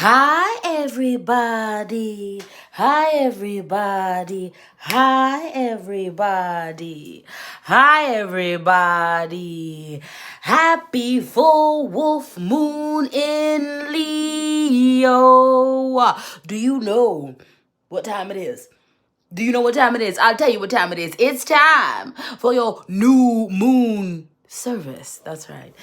Hi, everybody. Hi, everybody. Hi, everybody. Hi, everybody. Happy full wolf moon in Leo. Do you know what time it is? Do you know what time it is? I'll tell you what time it is. It's time for your new moon service. That's right.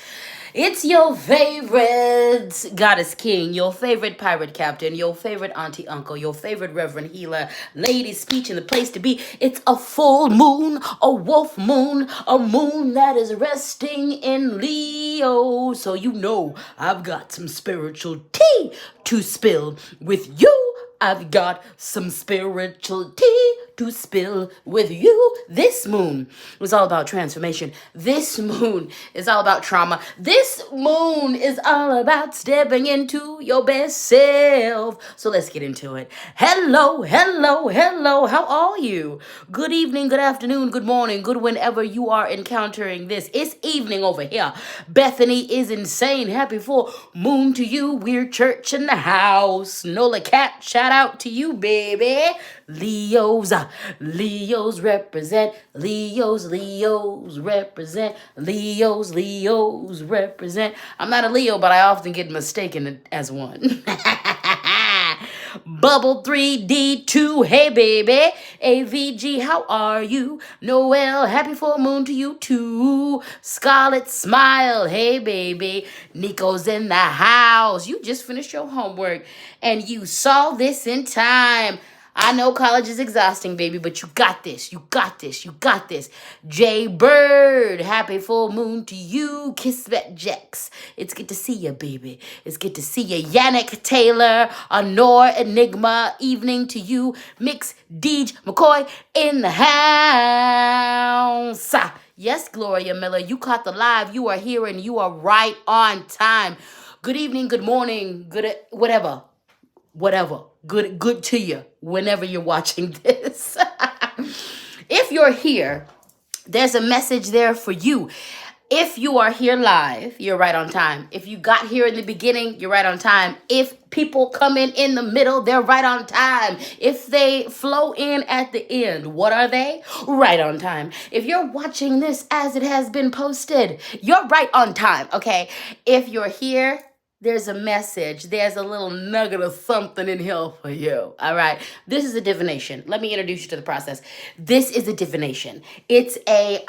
It's your favorite goddess king, your favorite pirate captain, your favorite auntie uncle, your favorite reverend healer, LadySpeech in the place to be. It's a full moon, a wolf moon, a moon that is resting in Leo. So you know I've got some spiritual tea to spill with you. I've got some spiritual tea to spill with you. This moon is all about transformation. This moon is all about trauma. This moon is all about stepping into your best self. So let's get into it. Hello, hello, hello. How are you? Good evening, good afternoon, good morning, good whenever you are encountering this. It's evening over here. Bethany is insane. Happy full moon to you. We're church in the house. Nola Cat, shout out to you, baby. Leos represent. Leos represent. Leos represent. I'm not a Leo, but I often get mistaken as one. Bubble 3D2, hey baby. AVG, how are you? Noel, happy full moon to you too. Scarlet Smile, hey baby. Nico's in the house. You just finished your homework and you saw this in time. I know college is exhausting, baby, but you got this. You got this. You got this. Jay Bird, happy full moon to you. Kismet Jex, it's good to see you, baby. It's good to see you. Yannick Taylor, Honor Enigma, evening to you. Mix Deej McCoy in the house. Yes, Gloria Miller, you caught the live. You are here and you are right on time. Good evening, good morning, good whatever. Good to you whenever you're watching this. If you're here, there's a message there for you. If you are here live, you're right on time. If you got here in the beginning, you're right on time. If people come in the middle, they're right on time. If they flow in at the end, what are they? Right on time. If you're watching this as it has been posted, you're right on time, okay? If you're here, there's a message. There's a little nugget of something in here for you. All right. This is a divination. Let me introduce you to the process. This is a divination. It's a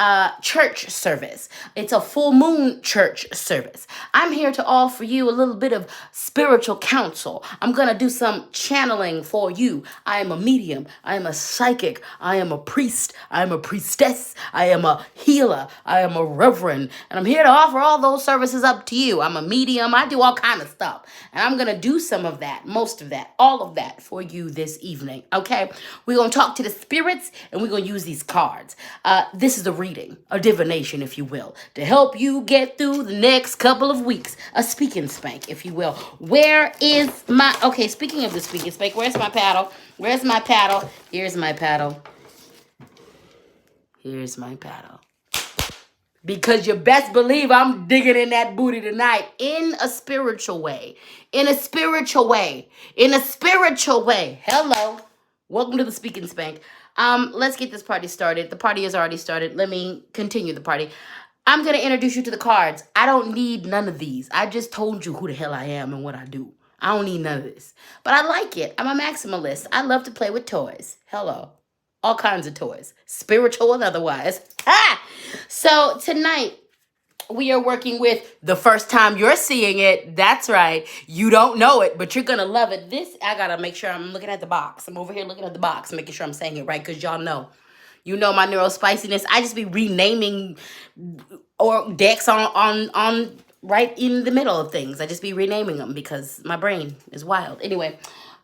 church service. It's a full moon church service. I'm here to offer you a little bit of spiritual counsel. I'm going to do some channeling for you. I am a medium. I am a psychic. I am a priest. I am a priestess. I am a healer. I am a reverend. And I'm here to offer all those services up to you. I'm a medium. I do all kind of stuff. And I'm going to do some of that, most of that, all of that for you this evening. Okay. We're going to talk to the spirits and we're going to use these cards. This is a reading, a divination, if you will, to help you get through the next couple of weeks. A speak and spank, if you will. Where is my, okay, speaking of the speak and spank, where's my paddle? Where's my paddle? Here's my paddle. Here's my paddle. Because you best believe I'm digging in that booty tonight in a spiritual way. In a spiritual way. In a spiritual way. Hello. Welcome to the Speak and Spank. Let's get this party started. The party has already started. Let me continue the party. I'm going to introduce you to the cards. I don't need none of these. I just told you who the hell I am and what I do. I don't need none of this. But I like it. I'm a maximalist. I love to play with toys. Hello. All kinds of toys, spiritual and otherwise. So tonight, we are working with the first time you're seeing it. That's right. You don't know it, but you're going to love it. This, I got to make sure I'm looking at the box. I'm over here looking at the box, making sure I'm saying it right, because y'all know. You know my neurospiciness. I just be renaming or decks on right in the middle of things. I just be renaming them because my brain is wild. Anyway,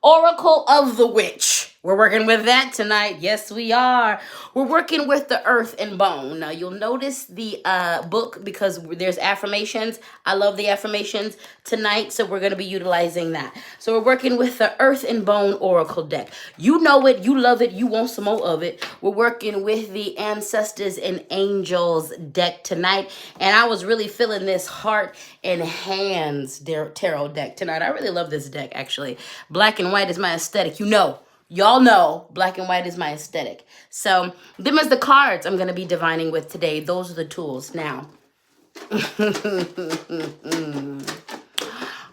Oracle of the Witch. We're working with that tonight. Yes, we are. We're working with the earth and bone. Now, you'll notice the book because there's affirmations. I love the affirmations tonight, so we're going to be utilizing that. So we're working with the earth and bone oracle deck. You know it. You love it. You want some more of it. We're working with the ancestors and angels deck tonight. And I was really feeling this heart and hands tarot deck tonight. I really love this deck, actually. Black and white is my aesthetic. Y'all know black and white is my aesthetic. So them is the cards I'm going to be divining with today. Those are the tools. Now,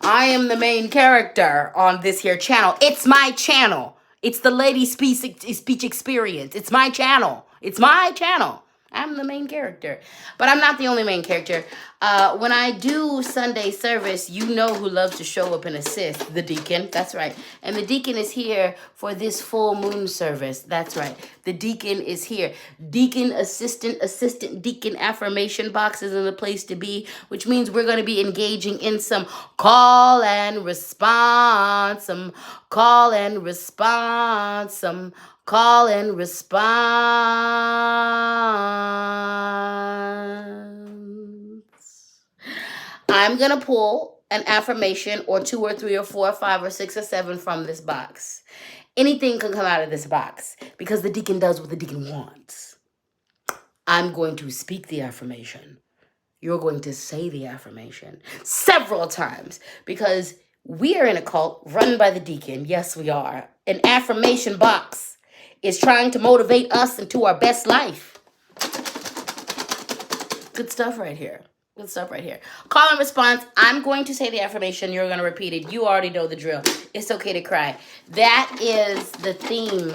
I am the main character on this here channel. It's my channel. It's the LadySpeech experience. It's my channel. It's my channel. I'm the main character. But I'm not the only main character. When I do Sunday service, you know who loves to show up and assist. The deacon. That's right. And the deacon is here for this full moon service. That's right. The deacon is here. Deacon, assistant deacon affirmation box is in the place to be, which means we're going to be engaging in some call and response. Some call and response. Some call and response. I'm going to pull an affirmation or 2 or 3 or 4 or 5 or 6 or 7 from this box. Anything can come out of this box because the deacon does what the deacon wants. I'm going to speak the affirmation. You're going to say the affirmation several times because we are in a cult run by the deacon. Yes, we are. An affirmation box is trying to motivate us into our best life. Good stuff right here. Good stuff right here. Call and response. I'm going to say the affirmation. You're going to repeat it. You already know the drill. It's okay to cry. That is the theme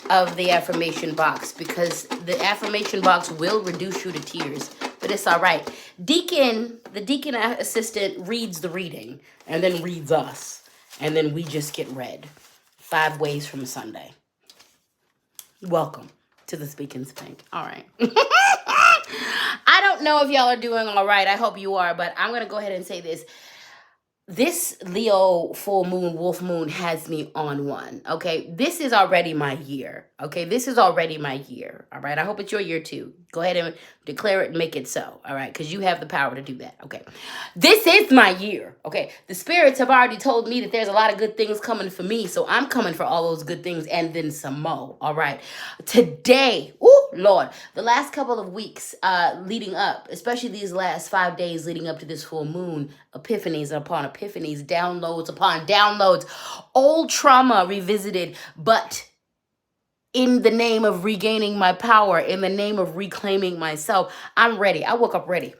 of the affirmation box because the affirmation box will reduce you to tears. But it's all right. The deacon assistant reads the reading and then reads us. And then we just get read 5 ways from Sunday. Welcome to the Speak and Spank. All right. I don't know if y'all are doing all right. I hope you are, but I'm going to go ahead and say this. This Leo full moon, wolf moon has me on one. Okay. This is already my year. Okay. This is already my year. All right. I hope it's your year too. Go ahead and declare it and make it so. All right. Because you have the power to do that. Okay. This is my year. Okay. The spirits have already told me that there's a lot of good things coming for me. So I'm coming for all those good things and then some more. All right. Today, oh Lord, the last couple of weeks leading up, especially these last 5 days leading up to this full moon, epiphanies upon epiphanies, downloads upon downloads, old trauma revisited, but in the name of regaining my power, in the name of reclaiming myself, I'm ready. I woke up ready.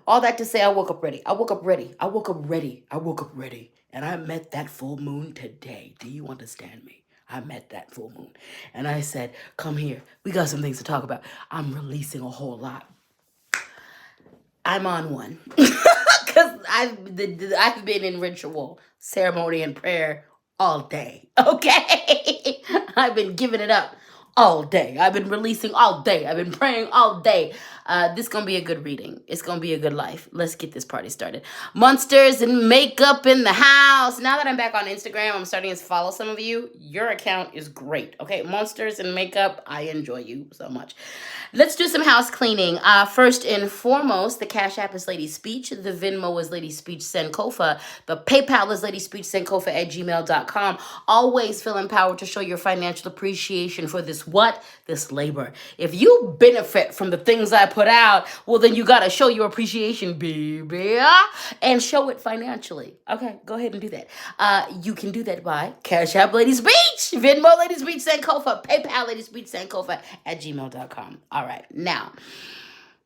All that to say, I woke up ready. I woke up ready. I woke up ready. I woke up ready. And I met that full moon today. Do you understand me? I met that full moon. And I said, come here. We got some things to talk about. I'm releasing a whole lot. I'm on one. Because I've been in ritual, ceremony, and prayer all day. Okay? I've been giving it up all day. I've been releasing all day. I've been praying all day. This is going to be a good reading. It's going to be a good life. Let's get this party started. Monsters and makeup in the house. Now that I'm back on Instagram, I'm starting to follow some of you. Your account is great. Okay, Monsters and makeup. I enjoy you so much. Let's do some house cleaning. First and foremost, the Cash App is LadySpeech. The Venmo is LadySpeech Sankofa. The PayPal is LadySpeechSankofa@gmail.com. Always feel empowered to show your financial appreciation for this what? This labor. If you benefit from the things I put out, well, then you got to show your appreciation, baby, and show it financially. Okay, go ahead and do that. You can do that by Cash App LadySpeech, Venmo LadySpeech Sankofa, PayPal LadySpeech Sankofa@gmail.com. All right, now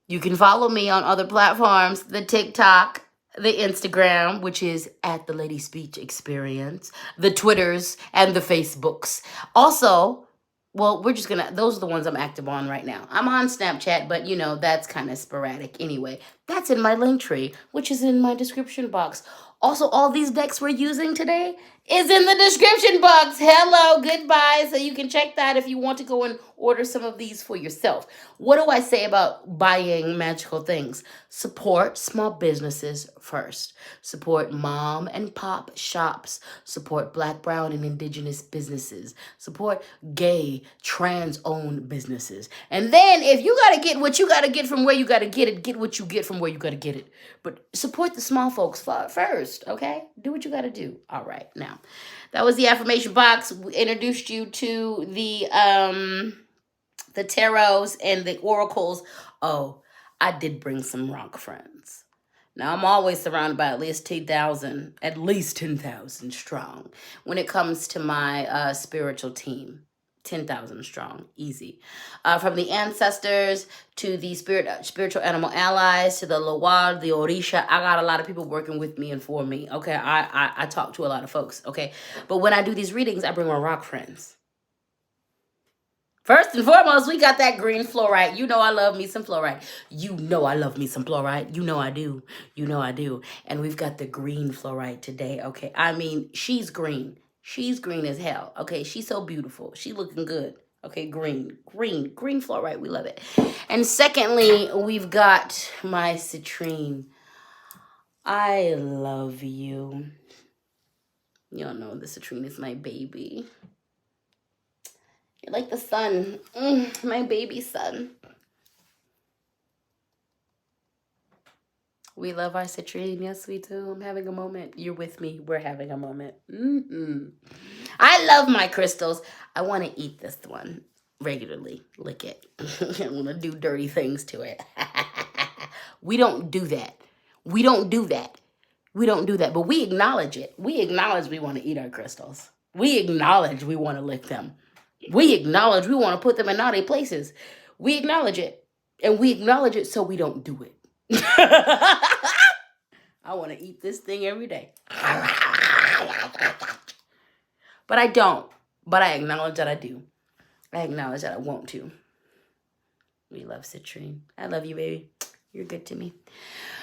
you can follow me on other platforms, the TikTok, the Instagram, which is at the LadySpeech Experience, the Twitters, and the Facebooks. Also, well, those are the ones I'm active on right now. I'm on Snapchat, but that's kind of sporadic anyway. That's in my link tree, which is in my description box. Also, all these decks we're using today is in the description box. Hello, goodbye. So you can check that if you want to go and order some of these for yourself. What do I say about buying magical things? Support small businesses first. Support mom and pop shops. Support Black, brown, and indigenous businesses. Support gay, trans-owned businesses. And then if you got to get what you got to get from where you got to get what you get from where you got to get it. But support the small folks first, okay? Do what you got to do. All right. Now, that was the affirmation box. We introduced you to the tarots and the oracles. Oh, I did bring some rock friends. Now, I'm always surrounded by at least 10,000 strong when it comes to my spiritual team. 10,000 strong, easy. From the ancestors to the spiritual animal allies to the Lawal, the Orisha, I got a lot of people working with me and for me. Okay, I talk to a lot of folks. Okay, but when I do these readings, I bring my rock friends. First and foremost, we got that green fluorite. You know I love me some fluorite. You know I love me some fluorite. You know I do. You know I do. And we've got the green fluorite today. Okay, I mean, she's green. She's green as hell. Okay, she's so beautiful. She looking good. Okay, green fluorite. We love it. And secondly, we've got my citrine. I love you. Y'all know the citrine is my baby. You're like the sun. My baby son. We love our citrine. Yes, we do. I'm having a moment. You're with me. We're having a moment. I love my crystals. I want to eat this one regularly. Lick it. I want to do dirty things to it. We don't do that. We don't do that. We don't do that. But we acknowledge it. We acknowledge we want to eat our crystals. We acknowledge we want to lick them. We acknowledge we want to put them in naughty places. We acknowledge it. And we acknowledge it so we don't do it. I want to eat this thing every day. But I don't. But I acknowledge that I do. I acknowledge that I want to. We love citrine. I love you, baby. You're good to me.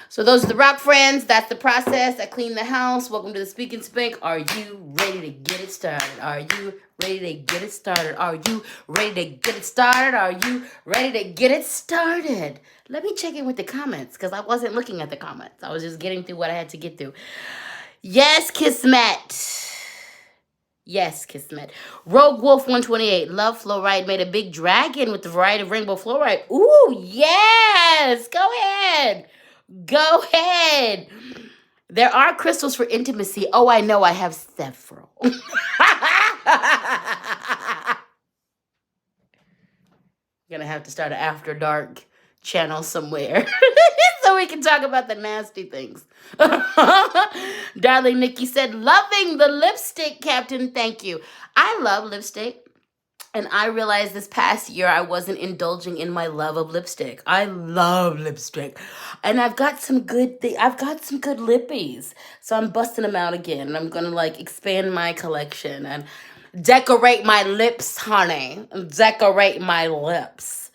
So those are the rock friends. That's the process. I clean the house. Welcome to the Speak and Spank. Are you ready to get it started? Are you ready to get it started? Are you ready to get it started? Are you ready to get it started? Let me check in with the comments because I wasn't looking at the comments. I was just getting through what I had to get through. Yes, Kismet. Yes, Kismet. Rogue Wolf 128. Love fluorite. Made a big dragon with the variety of rainbow fluorite. Ooh, yes. Go ahead. Go ahead. There are crystals for intimacy. Oh, I know. I have several. Gonna have to start an after dark channel somewhere so we can talk about the nasty things. Darling Nikki said, loving the lipstick, Captain. Thank you. I love lipstick. And I realized this past year I wasn't indulging in my love of lipstick. I love lipstick. And I've got some good lippies. So I'm busting them out again. And I'm going to like expand my collection and decorate my lips, honey. Decorate my lips.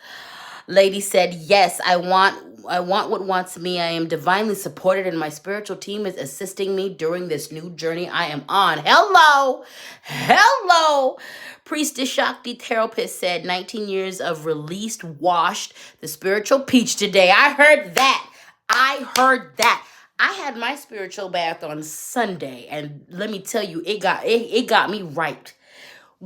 Lady said, yes, I want what wants me. I am divinely supported and my spiritual team is assisting me during this new journey I am on. Hello. Hello. Priestess Shakti Therapist said 19 years of released, washed, the spiritual peach today. I heard that. I had my spiritual bath on Sunday and let me tell you, it got me right.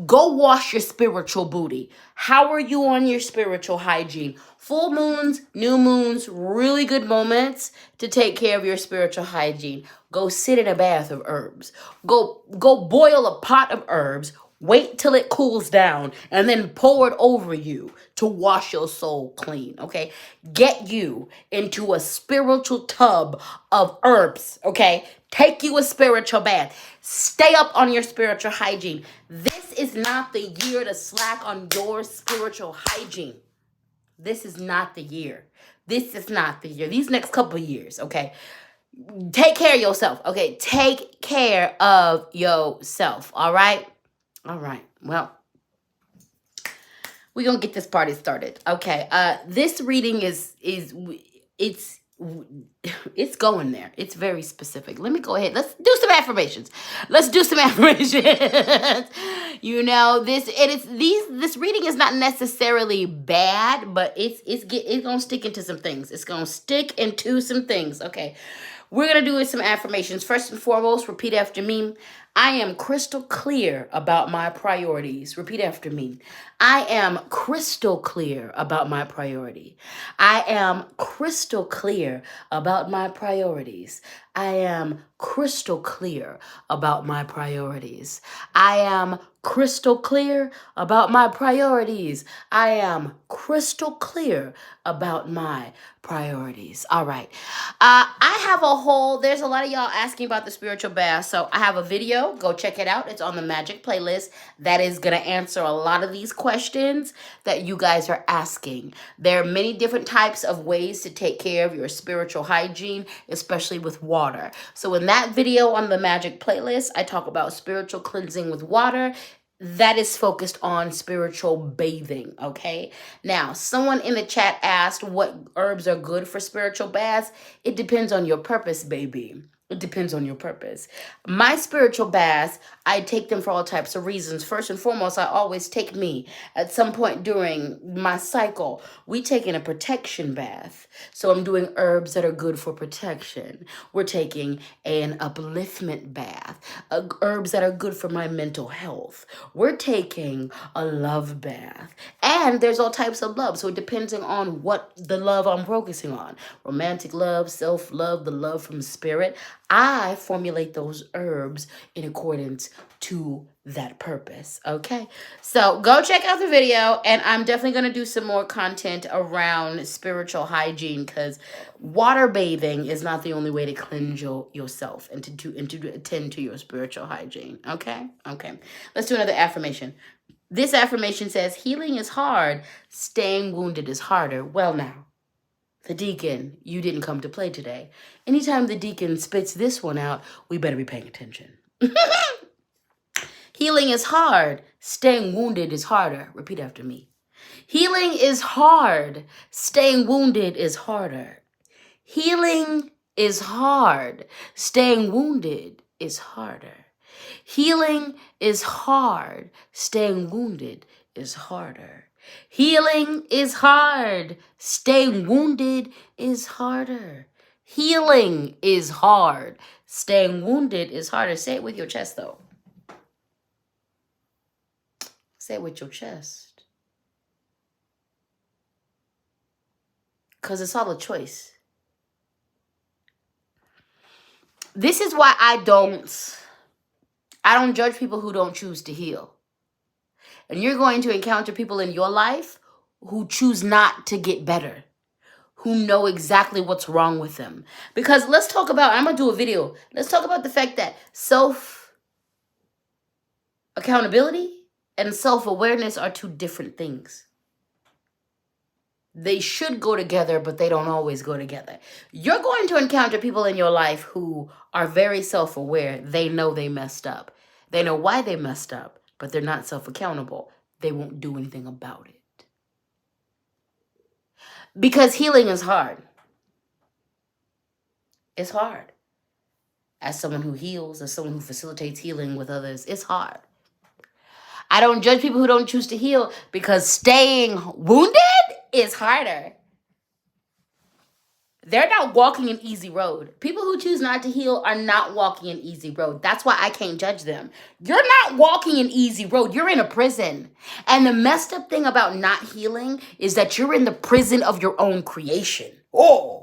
Go wash your spiritual booty. How are you on your spiritual hygiene? Full moons, new moons, really good moments to take care of your spiritual hygiene. Go sit in a bath of herbs. Go boil a pot of herbs. Wait till it cools down and then pour it over you to wash your soul clean, okay? Get you into a spiritual tub of herbs, okay? Take you a spiritual bath. Stay up on your spiritual hygiene. This is not the year to slack on your spiritual hygiene. This is not the year. This is not the year. These next couple of years, okay? Take care of yourself, okay? Take care of yourself, all right? All right. Well, we're going to get this party started. Okay. This reading is It's going there. It's very specific. Let me go ahead. Let's do some affirmations. Let's do some affirmations. You know, this reading is not necessarily bad, but it's gonna stick into some things. It's gonna stick into some things. Okay. We're going to do some affirmations. First and foremost, repeat after me. I am crystal clear about my priorities. Repeat after me. I am crystal clear about my priority. I am crystal clear about my priorities. I am crystal clear about my priorities. I am crystal clear about my priorities. I am crystal clear about my priorities. All right. I have there's a lot of y'all asking about the spiritual bath. So I have a video. Go check it out. It's on the Magic playlist that is going to answer a lot of these questions that you guys are asking. There are many different types of ways to take care of your spiritual hygiene, especially with water. So in that video on the Magic playlist, I talk about spiritual cleansing with water. That is focused on spiritual bathing, okay? Now, someone in the chat asked what herbs are good for spiritual baths. It depends on your purpose, baby. It depends on your purpose. My spiritual baths, I take them for all types of reasons. First and foremost, I always take me at some point during my cycle. We take in a protection bath. So I'm doing herbs that are good for protection. We're taking an upliftment bath, herbs that are good for my mental health. We're taking a love bath. And there's all types of love. So it depends on what the love I'm focusing on. Romantic love, self-love, the love from spirit. I formulate those herbs in accordance to that purpose. Okay. So go check out the video, and I'm definitely going to do some more content around spiritual hygiene, because water bathing is not the only way to cleanse yourself and to attend to your spiritual hygiene. Okay. Okay. Let's do another affirmation. This affirmation says, healing is hard. Staying wounded is harder. Well, now, the deacon, you didn't come to play today. Anytime the deacon spits this one out, we better be paying attention. Healing is hard. Staying wounded is harder. Repeat after me. Healing is hard. Staying wounded is harder. Healing is hard. Staying wounded is harder. Healing is hard. Staying wounded is harder. Healing is hard. Staying wounded is harder. Healing is hard. Staying wounded is harder. Say it with your chest, though. Say it with your chest. Because it's all a choice. This is why I don't judge people who don't choose to heal. And you're going to encounter people in your life who choose not to get better, who know exactly what's wrong with them. Because let's talk about, I'm going to do a video. Let's talk about the fact that self-accountability and self-awareness are two different things. They should go together, but they don't always go together. You're going to encounter people in your life who are very self-aware. They know they messed up. They know why they messed up, but they're not self-accountable. They won't do anything about it. Because healing is hard. It's hard. As someone who heals, as someone who facilitates healing with others, it's hard. I don't judge people who don't choose to heal, because staying wounded is harder. They're not walking an easy road. People who choose not to heal are not walking an easy road. That's why I can't judge them. You're not walking an easy road. You're in a prison. And the messed up thing about not healing is that you're in the prison of your own creation. Oh,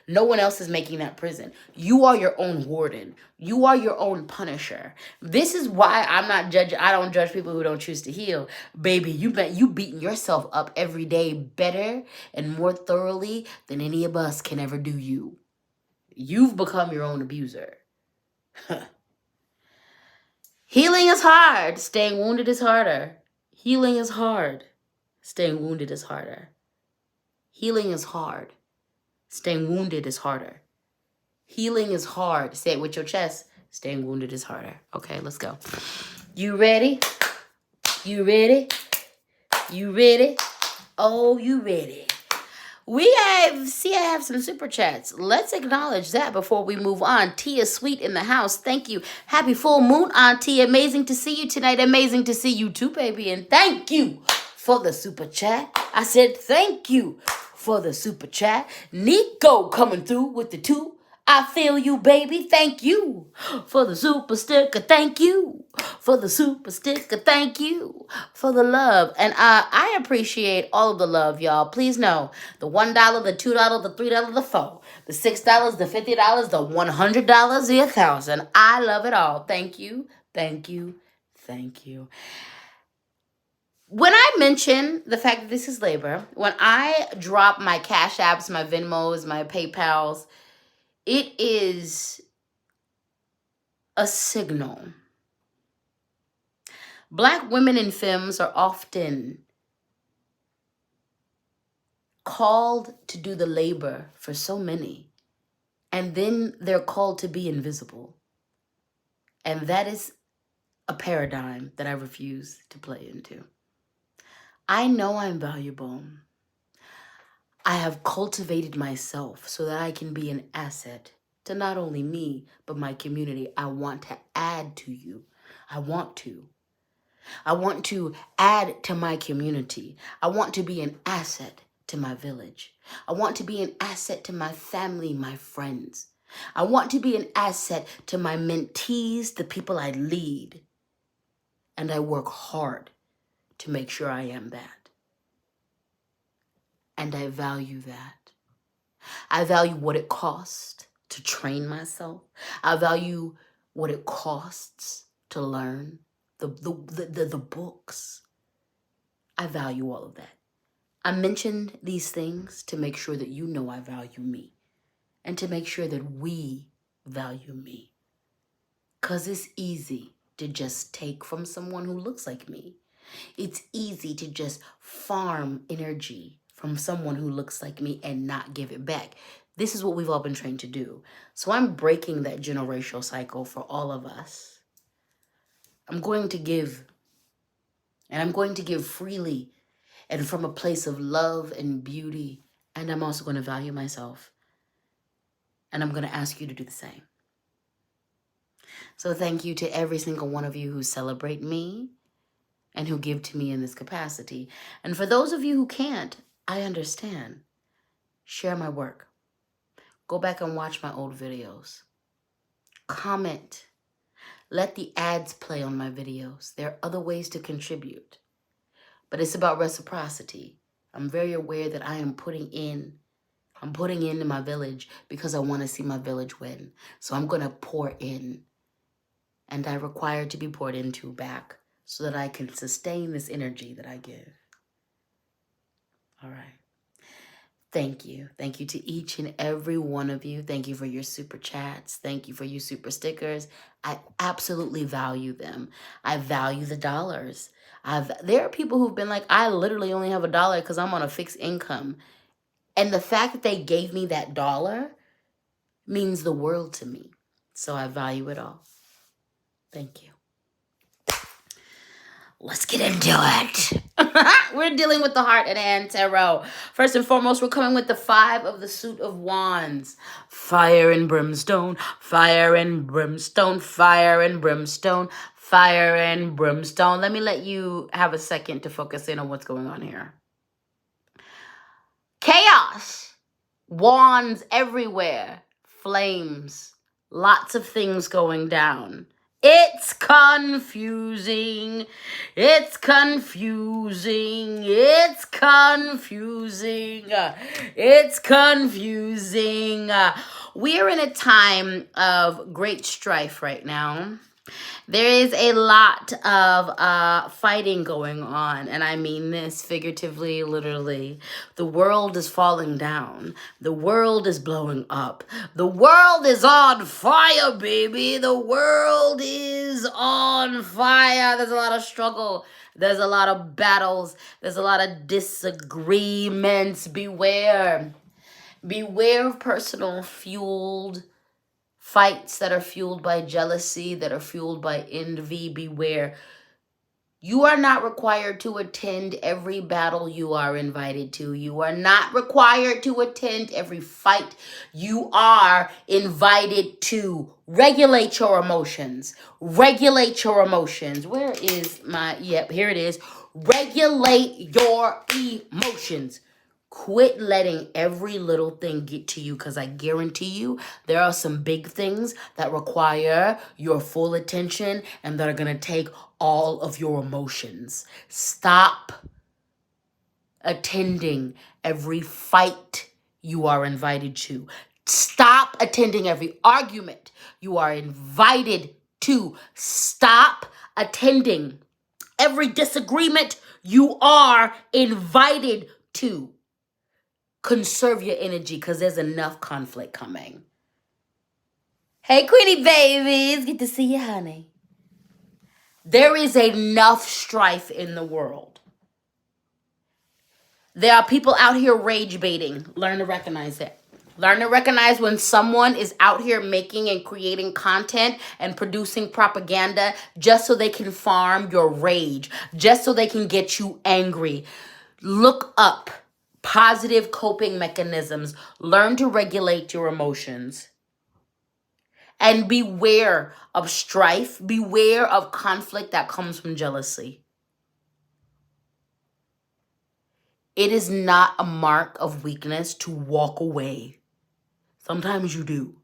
no one else is making that prison. You are your own warden. You are your own punisher. This is why I'm not judging. I don't judge people who don't choose to heal. Baby, you beating yourself up every day better and more thoroughly than any of us can ever do you. You've become your own abuser. Healing is hard. Staying wounded is harder. Healing is hard. Staying wounded is harder. Healing is hard. Staying wounded is harder. Healing is hard. Say it with your chest. Staying wounded is harder. Okay, let's go. You ready? You ready? You ready? Oh, you ready? I have some super chats. Let's acknowledge that before we move on. Tia Sweet in the house. Thank you. Happy full moon, Auntie. Amazing to see you tonight. Amazing to see you too, baby. And thank you for the super chat. I said thank you for the super chat. Nico coming through with the 2. I feel you, baby. Thank you for the super sticker. Thank you for the super sticker. Thank you for the love. And I appreciate all of the love, y'all. Please know the $1, the $2, the $3, the $4, the $6, the $50, the $100, the 1,000. I love it all. Thank you. Thank you. Thank you. When I mention the fact that this is labor, when I drop my Cash Apps, my Venmos, my PayPals, it is a signal. Black women in films are often called to do the labor for so many, and then they're called to be invisible. And that is a paradigm that I refuse to play into. I know I'm valuable. I have cultivated myself so that I can be an asset to not only me, but my community. I want to add to you. I want to add to my community. I want to be an asset to my village. I want to be an asset to my family, my friends. I want to be an asset to my mentees, the people I lead. And I work hard to make sure I am that. And I value that. I value what it costs to train myself. I value what it costs to learn the books. I value all of that. I mentioned these things to make sure that you know I value me and to make sure that we value me. Because it's easy to just take from someone who looks like me. It's easy to just farm energy from someone who looks like me and not give it back. This is what we've all been trained to do. So I'm breaking that generational cycle for all of us. I'm going to give, and I'm going to give freely and from a place of love and beauty. And I'm also going to value myself. And I'm going to ask you to do the same. So thank you to every single one of you who celebrate me and who give to me in this capacity. And for those of you who can't, I understand. Share my work. Go back and watch my old videos. Comment. Let the ads play on my videos. There are other ways to contribute. But it's about reciprocity. I'm very aware that I am putting into my village because I want to see my village win. So I'm going to pour in. And I require to be poured into back so that I can sustain this energy that I give. All right. Thank you. Thank you to each and every one of you. Thank you for your super chats. Thank you for your super stickers. I absolutely value them. I value the dollars. There are people who've been like, I literally only have $1 because I'm on a fixed income. And the fact that they gave me that dollar means the world to me. So I value it all. Thank you. Let's get into it. We're dealing with the heart and hand tarot. First and foremost, we're coming with the 5 of the suit of wands. Fire and brimstone, fire and brimstone, fire and brimstone, fire and brimstone. Let me let you have a second to focus in on what's going on here. Chaos, wands everywhere, flames, lots of things going down. It's confusing. It's confusing. It's confusing. It's confusing. We're in a time of great strife right now. There is a lot of fighting going on, and I mean this figuratively, literally. The world is falling down. The world is blowing up. The world is on fire, baby. The world is on fire. There's a lot of struggle. There's a lot of battles. There's a lot of disagreements. Beware. Beware of personal fueled fights that are fueled by jealousy, that are fueled by envy. Beware. You are not required to attend every battle you are invited to. You are not required to attend every fight you are invited to. Regulate your emotions. Regulate your emotions. Where is my, yep, here it is. Regulate your emotions. Quit letting every little thing get to you, because I guarantee you there are some big things that require your full attention and that are going to take all of your emotions. Stop attending every fight you are invited to. Stop attending every argument you are invited to. Stop attending every disagreement you are invited to. Conserve your energy, because there's enough conflict coming. Hey, Queenie babies. Good to see you, honey. There is enough strife in the world. There are people out here rage baiting. Learn to recognize it. Learn to recognize when someone is out here making and creating content and producing propaganda just so they can farm your rage, just so they can get you angry. Look up positive coping mechanisms. Learn to regulate your emotions. And beware of strife. Beware of conflict that comes from jealousy. It is not a mark of weakness to walk away. Sometimes you do.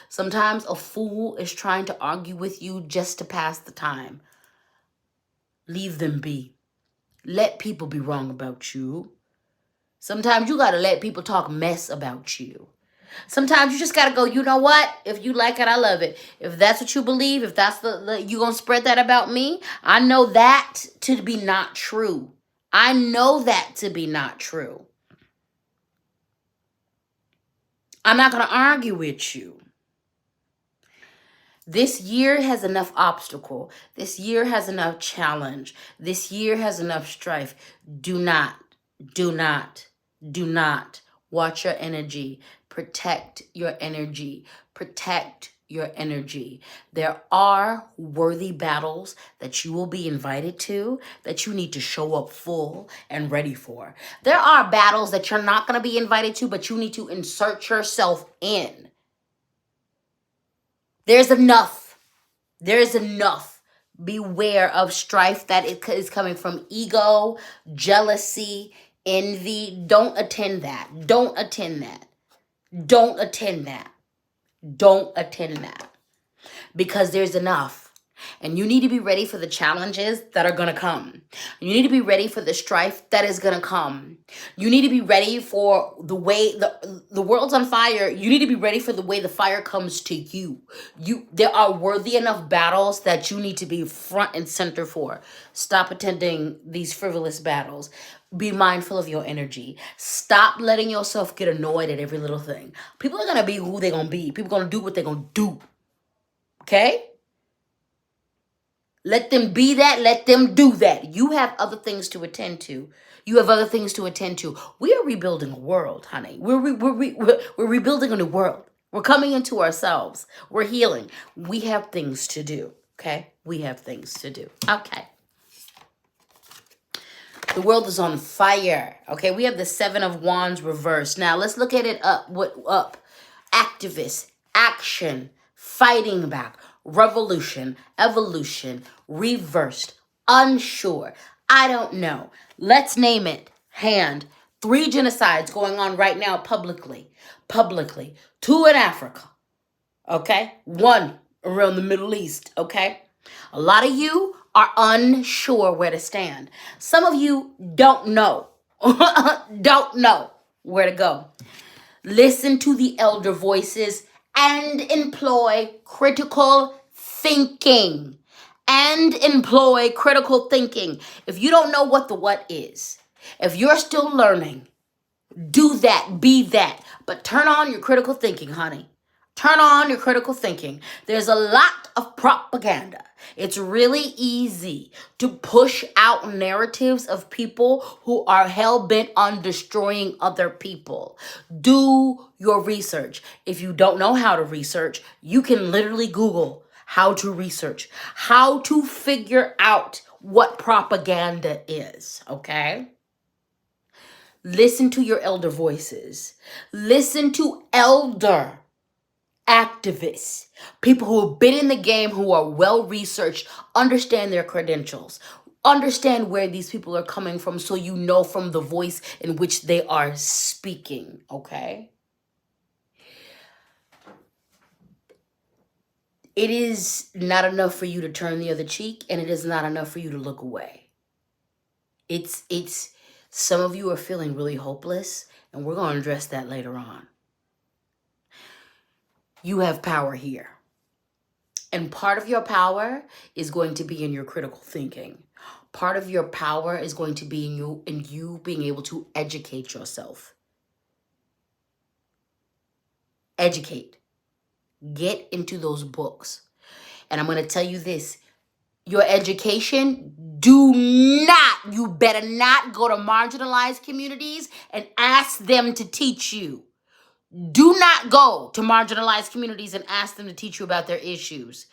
Sometimes a fool is trying to argue with you just to pass the time. Leave them be. Let people be wrong about you. Sometimes you got to let people talk mess about you. Sometimes you just got to go, you know what? If you like it, I love it. If that's what you believe, if that's you going to spread that about me, I know that to be not true. I know that to be not true. I'm not going to argue with you. This year has enough obstacle. This year has enough challenge. This year has enough strife. Do not watch your energy. Protect your energy. Protect your energy. There are worthy battles that you will be invited to that you need to show up full and ready for. There are battles that you're not going to be invited to, but you need to insert yourself in. There's enough. There is enough. Beware of strife that is coming from ego, jealousy, envy. Don't attend that. Don't attend that. Don't attend that. Don't attend that. Because there's enough. And you need to be ready for the challenges that are going to come. You need to be ready for the strife that is going to come. You need to be ready for the way the world's on fire. You need to be ready for the way the fire comes to you. There are worthy enough battles that you need to be front and center for. Stop attending these frivolous battles. Be mindful of your energy. Stop letting yourself get annoyed at every little thing. People are going to be who they're going to be. People are going to do what they're going to do. Okay? Let them be that. Let them do that. You have other things to attend to. You have other things to attend to. We are rebuilding a world, honey. We're rebuilding a new world. We're coming into ourselves. We're healing. We have things to do. Okay? We have things to do. Okay. The world is on fire. Okay? We have the 7 of Wands reversed. Now, let's look at it up. What up? Activists, action, fighting back, revolution, evolution, reversed, unsure. I don't know. Let's name it. Hand. 3 genocides going on right now publicly. 2 in Africa. Okay? 1 around the Middle East. Okay? A lot of you are unsure where to stand. Some of you don't know. Don't know where to go. Listen to the elder voices and employ critical thinking. If you don't know what the what is, if you're still learning, do that, be that. But turn on your critical thinking, honey. Turn on your critical thinking. There's a lot of propaganda. It's really easy to push out narratives of people who are hell-bent on destroying other people. Do your research. If you don't know how to research, you can literally Google how to research, how to figure out what propaganda is, okay? Listen to your elder voices. Listen to elder activists, people who have been in the game, who are well researched, understand their credentials, understand where these people are coming from, so you know from the voice in which they are speaking, okay? It is not enough for you to turn the other cheek, and it is not enough for you to look away. It's some of you are feeling really hopeless, and we're going to address that later on. You have power here. And part of your power is going to be in your critical thinking. Part of your power is going to be in you being able to educate yourself. Educate. Get into those books. And I'm going to tell you this. Your education, you better not go to marginalized communities and ask them to teach you. Do not go to marginalized communities and ask them to teach you about their issues.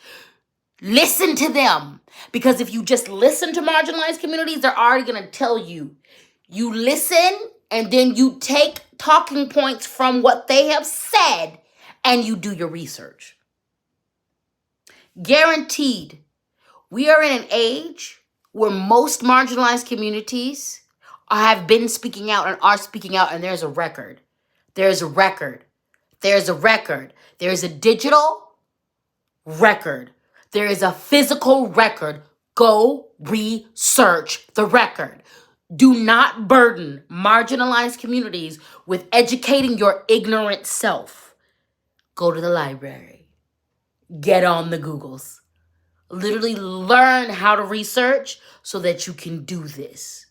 Listen to them. Because if you just listen to marginalized communities, they're already going to tell you. You listen and then you take talking points from what they have said and you do your research. Guaranteed. We are in an age where most marginalized communities have been speaking out and are speaking out, and there's a record. There's a record. There's a record. There's a digital record. There is a physical record. Go research the record. Do not burden marginalized communities with educating your ignorant self. Go to the library. Get on the Googles. Literally learn how to research so that you can do this.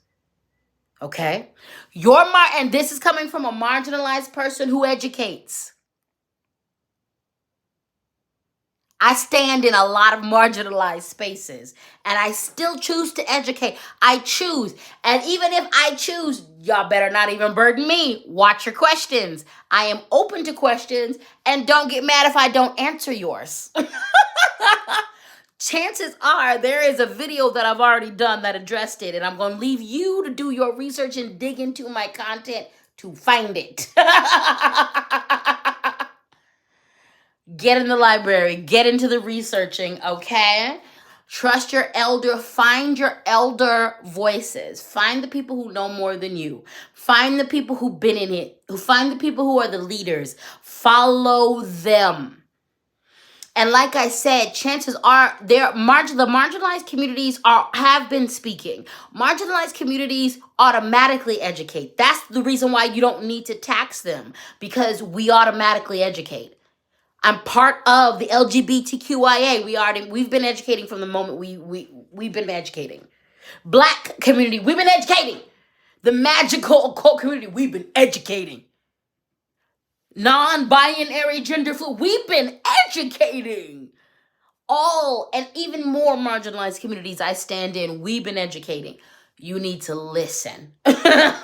Okay? And this is coming from a marginalized person who educates. I stand in a lot of marginalized spaces, and I still choose to educate. I choose. And even if I choose, y'all better not even burden me. Watch your questions. I am open to questions, and don't get mad if I don't answer yours. Chances are there is a video that I've already done that addressed it, and I'm going to leave you to do your research and dig into my content to find it. Get in the library. Get into the researching, okay? Trust your elder. Find your elder voices. Find the people who know more than you. Find the people who've been in it. Find the people who are the leaders. Follow them. And like I said, chances are the marginalized communities have been speaking. Marginalized communities automatically educate. That's the reason why you don't need to tax them, because we automatically educate. I'm part of the LGBTQIA. We've been educating from the moment we've been educating. Black community, we've been educating. The magical occult community, we've been educating. Non-binary, gender fluid, we've been educating. All and even more marginalized communities I stand in, we've been educating. You need to listen,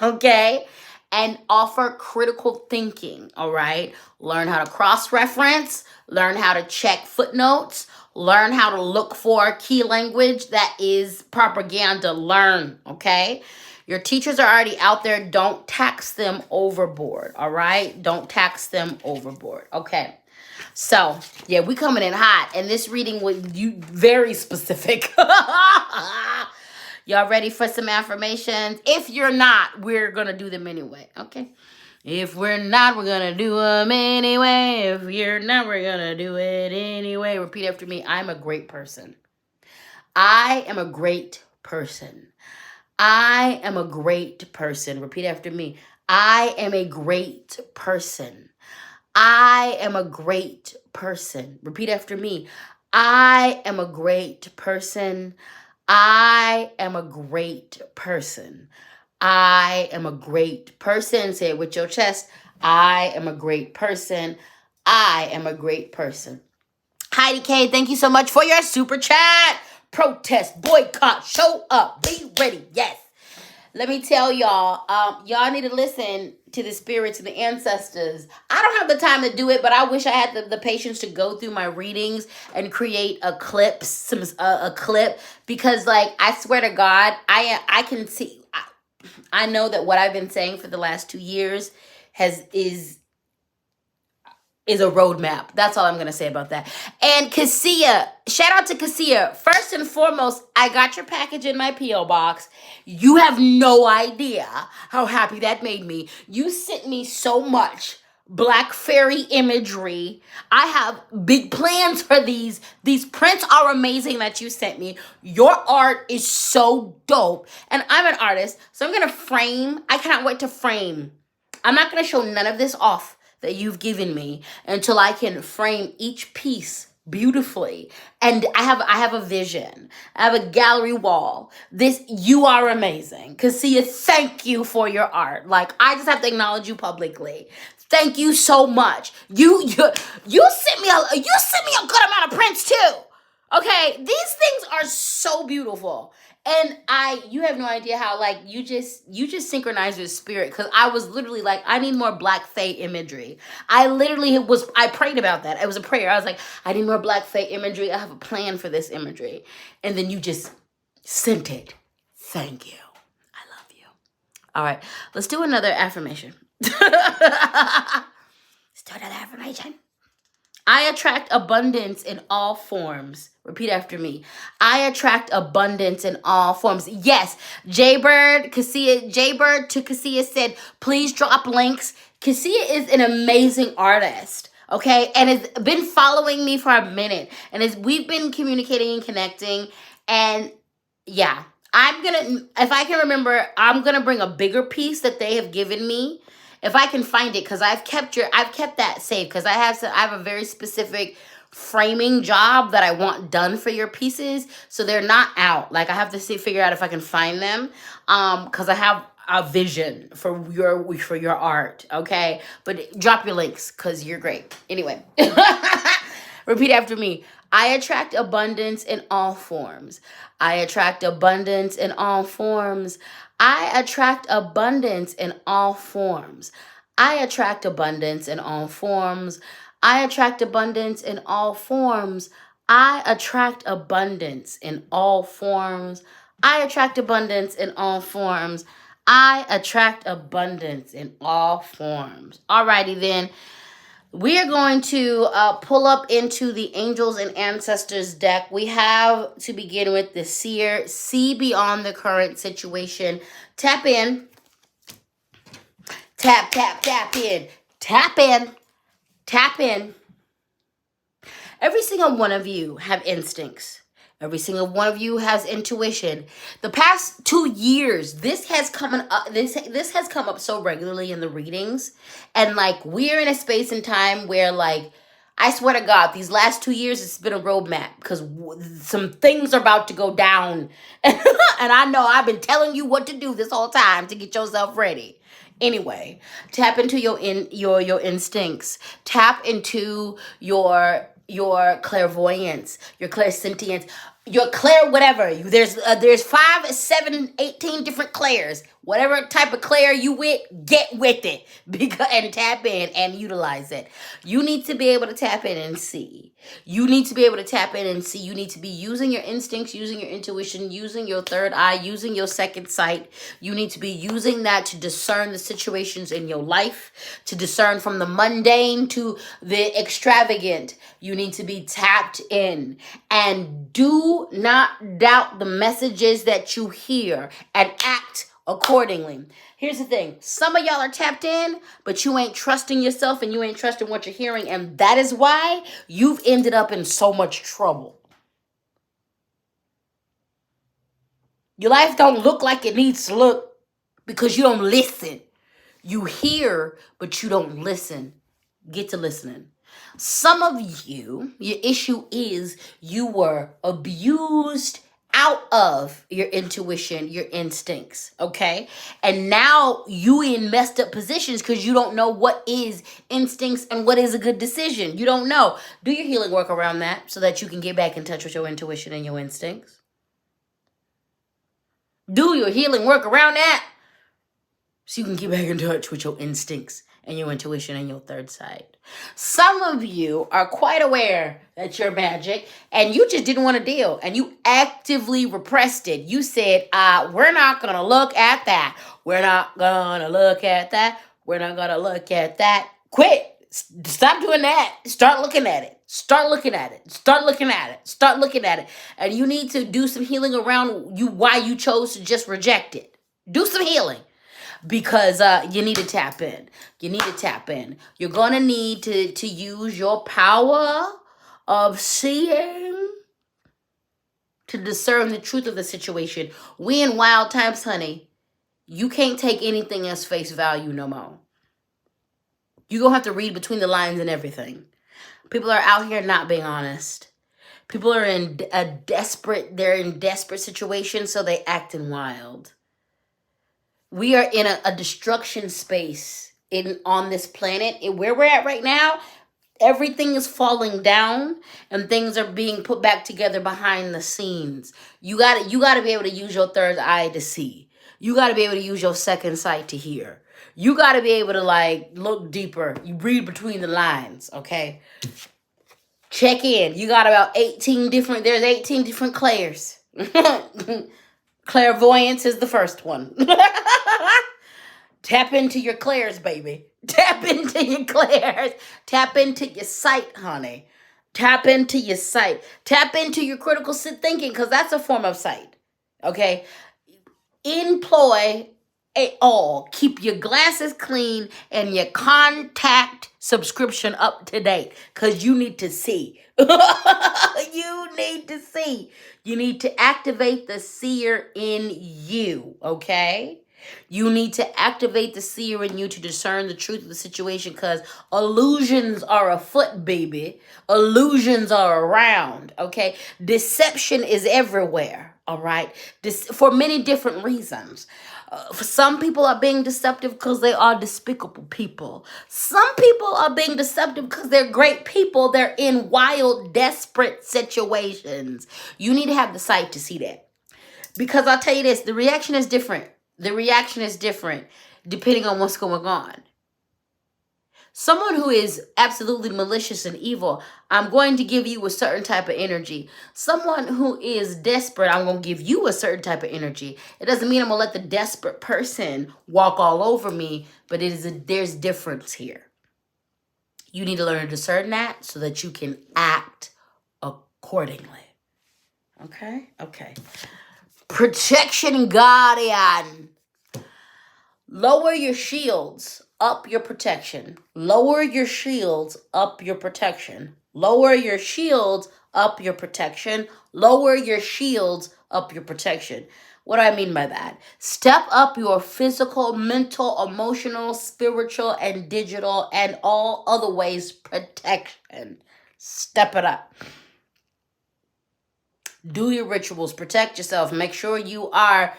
okay? And offer critical thinking, all right? Learn how to cross-reference, learn how to check footnotes, learn how to look for key language that is propaganda. Learn, okay? Your teachers are already out there. Don't tax them overboard, all right? Don't tax them overboard, okay? So, yeah, we coming in hot. And this reading was very specific. Y'all ready for some affirmations? If you're not, we're going to do them anyway, okay? If we're not, we're going to do them anyway. If you're not, we're going to do it anyway. Repeat after me. I'm a great person. I am a great person. I am a great person. Repeat after me. I am a great person. I am a great person. Repeat after me. I am a great person. I am a great person. I am a great person. Say it with your chest. I am a great person. I am a great person. Heidi K, thank you so much for your super chat. Protest, boycott, show up, be ready. Yes. let me tell y'all, y'all need to listen to the spirits and the ancestors. I don't have the time to do it, but I wish I had the patience to go through my readings and create a clip, a clip, because like I swear to God, I can see, I know that what I've been saying for the last 2 years is a roadmap. That's all I'm going to say about that. And Cassia, shout out to Cassia. First and foremost, I got your package in my P.O. box. You have no idea how happy that made me. You sent me so much black fairy imagery. I have big plans for these. These prints are amazing that you sent me. Your art is so dope. And I'm an artist, so I'm going to frame. I cannot wait to frame. I'm not going to show none of this off that you've given me until I can frame each piece beautifully. And I have a vision. I have a gallery wall. You are amazing. Cassia, thank you for your art. Like, I just have to acknowledge you publicly. Thank you so much. You sent me a good amount of prints too. Okay, these things are so beautiful. And you have no idea how, like, you just synchronized with spirit, because I was literally like, I need more black fae imagery. I prayed about that. It was a prayer. I was like, I need more black fae imagery. I have a plan for this imagery. And then you just sent it. Thank you. I love you. All right, let's do another affirmation. Let's do another affirmation. I attract abundance in all forms. Repeat after me. I attract abundance in all forms. Yes, Jaybird to Cassia said, please drop links. Cassia is an amazing artist, okay? And has been following me for a minute. And we've been communicating and connecting. And yeah, if I can remember, I'm going to bring a bigger piece that they have given me. If I can find it, because I've kept that saved, because I have a very specific framing job that I want done for your pieces, so they're not out. Like, I have to figure out if I can find them, because I have a vision for your art. Okay, but drop your links because you're great. Anyway, repeat after me. I attract abundance in all forms. I attract abundance in all forms. I attract abundance in all forms. I attract abundance in all forms. I attract abundance in all forms. I attract abundance in all forms. I attract abundance in all forms. I attract abundance in all forms. Alrighty then. We are going to pull up into the Angels and Ancestors deck. We have, to begin with, the Seer. See beyond the current situation. Tap in. Tap, tap, tap in. Tap in. Tap in. Every single one of you have instincts. Every single one of you has intuition. The past 2 years, this has come up so regularly in the readings. And like, we're in a space and time where, like, I swear to God, these last 2 years, it's been a roadmap, because some things are about to go down. And I know I've been telling you what to do this whole time to get yourself ready. Anyway, tap into your instincts. Tap into your clairvoyance, your clairsentience, your whatever. There's 5, 7, 18 different clairs. Whatever type of clair you get with it, and tap in and utilize it. You need to be able to tap in and see. You need to be able to tap in and see. You need to be using your instincts, using your intuition, using your third eye, using your second sight. You need to be using that to discern the situations in your life, to discern from the mundane to the extravagant. You need to be tapped in, and do not doubt the messages that you hear, and act accordingly. Here's the thing. Some of y'all are tapped in, but you ain't trusting yourself, and you ain't trusting what you're hearing. And that is why you've ended up in so much trouble. Your life don't look like it needs to look because you don't listen. You hear, but you don't listen. Get to listening. Some of you, your issue is you were abused out of your intuition, your instincts, okay? And now you in messed up positions because you don't know what is instincts and what is a good decision. You don't know. Do your healing work around that so that you can get back in touch with your intuition and your instincts. Do your healing work around that so you can get back in touch with your instincts and your intuition and your third side. Some of you are quite aware that you're magic and you just didn't want to deal and you actively repressed it. You said, we're not going to look at that. We're not going to look at that. We're not going to look at that. Quit. Stop doing that. Start looking at it. Start looking at it. Start looking at it. Start looking at it. And you need to do some healing around you why you chose to just reject it. Do some healing. Because you need to tap in. You need to tap in. You're going to need to use your power of seeing to discern the truth of the situation. We in wild times, honey. You can't take anything as face value no more. You're going to have to read between the lines and everything. People are out here not being honest. People are in they're in desperate situations, so they acting wild. We are in a destruction space on this planet. Where we're at right now, everything is falling down and things are being put back together behind the scenes. You gotta be able to use your third eye to see. You gotta be able to use your second sight to hear. You gotta be able to look deeper. You read between the lines, okay? Check in. You got about 18 different Claires. Clairvoyance is the first one. Tap into your clairs, baby. Tap into your clairs. Tap into your sight, honey. Tap into your sight. Tap into your critical thinking, because that's a form of sight. Okay? Employ it all. Keep your glasses clean and your contact subscription up to date, because you need to see. You need to see. You need to activate the seer in you, okay? You need to activate the seer in you to discern the truth of the situation, because illusions are afoot, baby. Illusions are around, okay? Deception is everywhere, all right? For many different reasons. Some people are being deceptive because they are despicable people. Some people are being deceptive because they're great people. They're in wild, desperate situations. You need to have the sight to see that. Because I'll tell you this, the reaction is different. The reaction is different depending on what's going on. Someone who is absolutely malicious and evil, I'm going to give you a certain type of energy. Someone who is desperate, I'm going to give you a certain type of energy. It doesn't mean I'm going to let the desperate person walk all over me, but there's difference here. You need to learn to discern that so that you can act accordingly. Okay? Okay. Protection Guardian. Lower your shields, up your protection. Lower your shields, up your protection. Lower your shields, up your protection. Lower your shields, up your protection. What do I mean by that? Step up your physical, mental, emotional, spiritual, and digital, and all other ways protection. Step it up. Do your rituals. Protect yourself. Make sure you are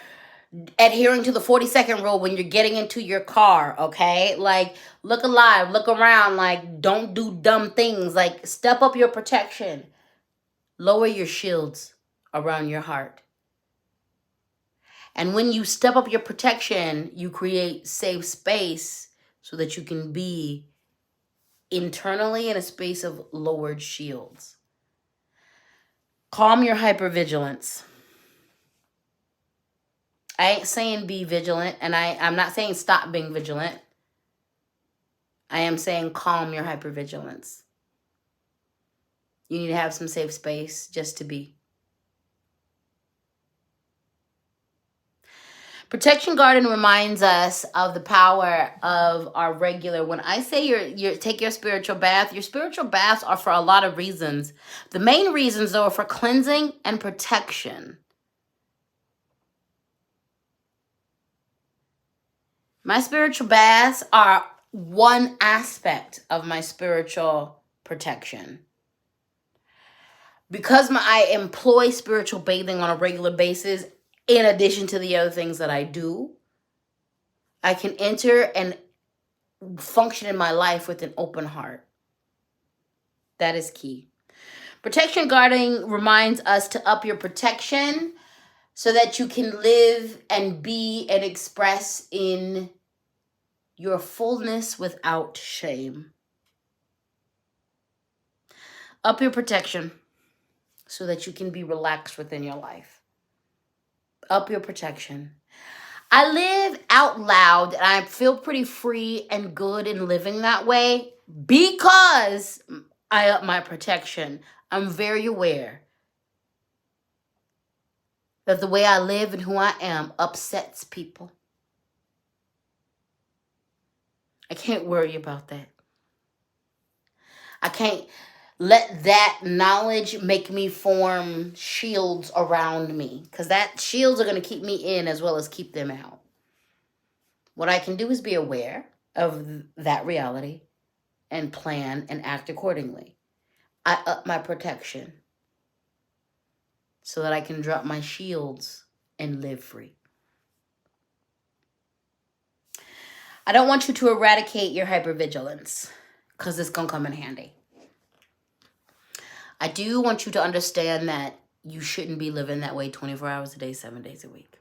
adhering to the 40-second rule when you're getting into your car, okay? Look alive, look around, don't do dumb things. Step up your protection. Lower your shields around your heart. And when you step up your protection, you create safe space so that you can be internally in a space of lowered shields. Calm your hypervigilance. I ain't saying be vigilant, and I'm not saying stop being vigilant. I am saying calm your hypervigilance. You need to have some safe space just to be. Protection Garden reminds us of the power of our regular. When I say you take your spiritual baths are for a lot of reasons. The main reasons, though, are for cleansing and protection. My spiritual baths are one aspect of my spiritual protection. Because I employ spiritual bathing on a regular basis, in addition to the other things that I do, I can enter and function in my life with an open heart. That is key. Protection Guarding reminds us to up your protection so that you can live and be and express in your fullness without shame. Up your protection so that you can be relaxed within your life. Up your protection. I live out loud and I feel pretty free and good in living that way because I up my protection. I'm very aware that the way I live and who I am upsets people. I can't worry about that. I can't let that knowledge make me form shields around me, because that shields are going to keep me in as well as keep them out. What I can do is be aware of that reality and plan and act accordingly. I up my protection so that I can drop my shields and live free. I don't want you to eradicate your hypervigilance because it's going to come in handy. I do want you to understand that you shouldn't be living that way 24 hours a day, 7 days a week.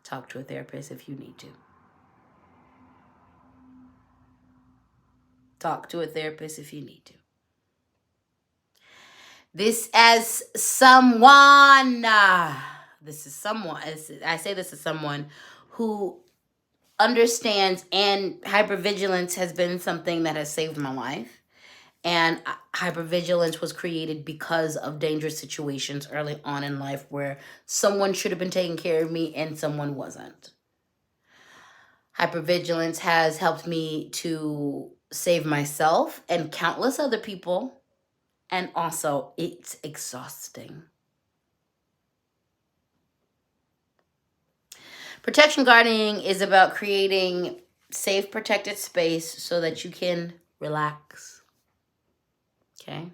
Talk to a therapist if you need to. Talk to a therapist if you need to. This as someone, this is someone who understands, and hypervigilance has been something that has saved my life. And hypervigilance was created because of dangerous situations early on in life where someone should have been taking care of me and someone wasn't. Hypervigilance has helped me to save myself and countless other people. And also, it's exhausting. Protection gardening is about creating safe, protected space so that you can relax. Okay.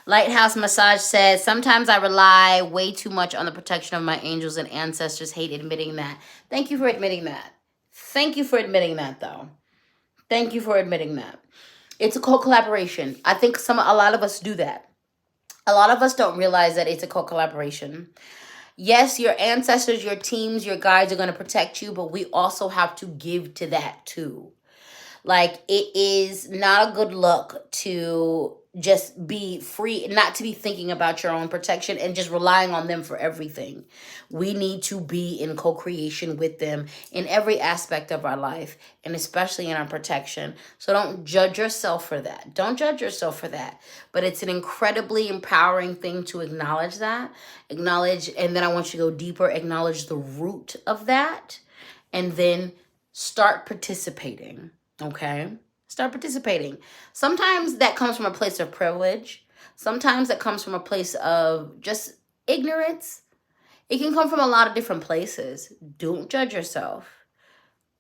Lighthouse Massage says, sometimes I rely way too much on the protection of my angels and ancestors. Hate admitting that. Thank you for admitting that. Thank you for admitting that, though. Thank you for admitting that. It's a co-collaboration. I think a lot of us do that. A lot of us don't realize that it's a co-collaboration. Yes, your ancestors, your teams, your guides are going to protect you, but we also have to give to that too. Like, it is not a good look to just be free, not to be thinking about your own protection and just relying on them for everything. We need to be in co-creation with them in every aspect of our life, and especially in our protection. So don't judge yourself for that. Don't judge yourself for that. But it's an incredibly empowering thing to acknowledge that. Acknowledge, and then I want you to go deeper, acknowledge the root of that, and then start participating. Okay? Start participating. Sometimes that comes from a place of privilege. Sometimes that comes from a place of just ignorance. It can come from a lot of different places. Don't judge yourself.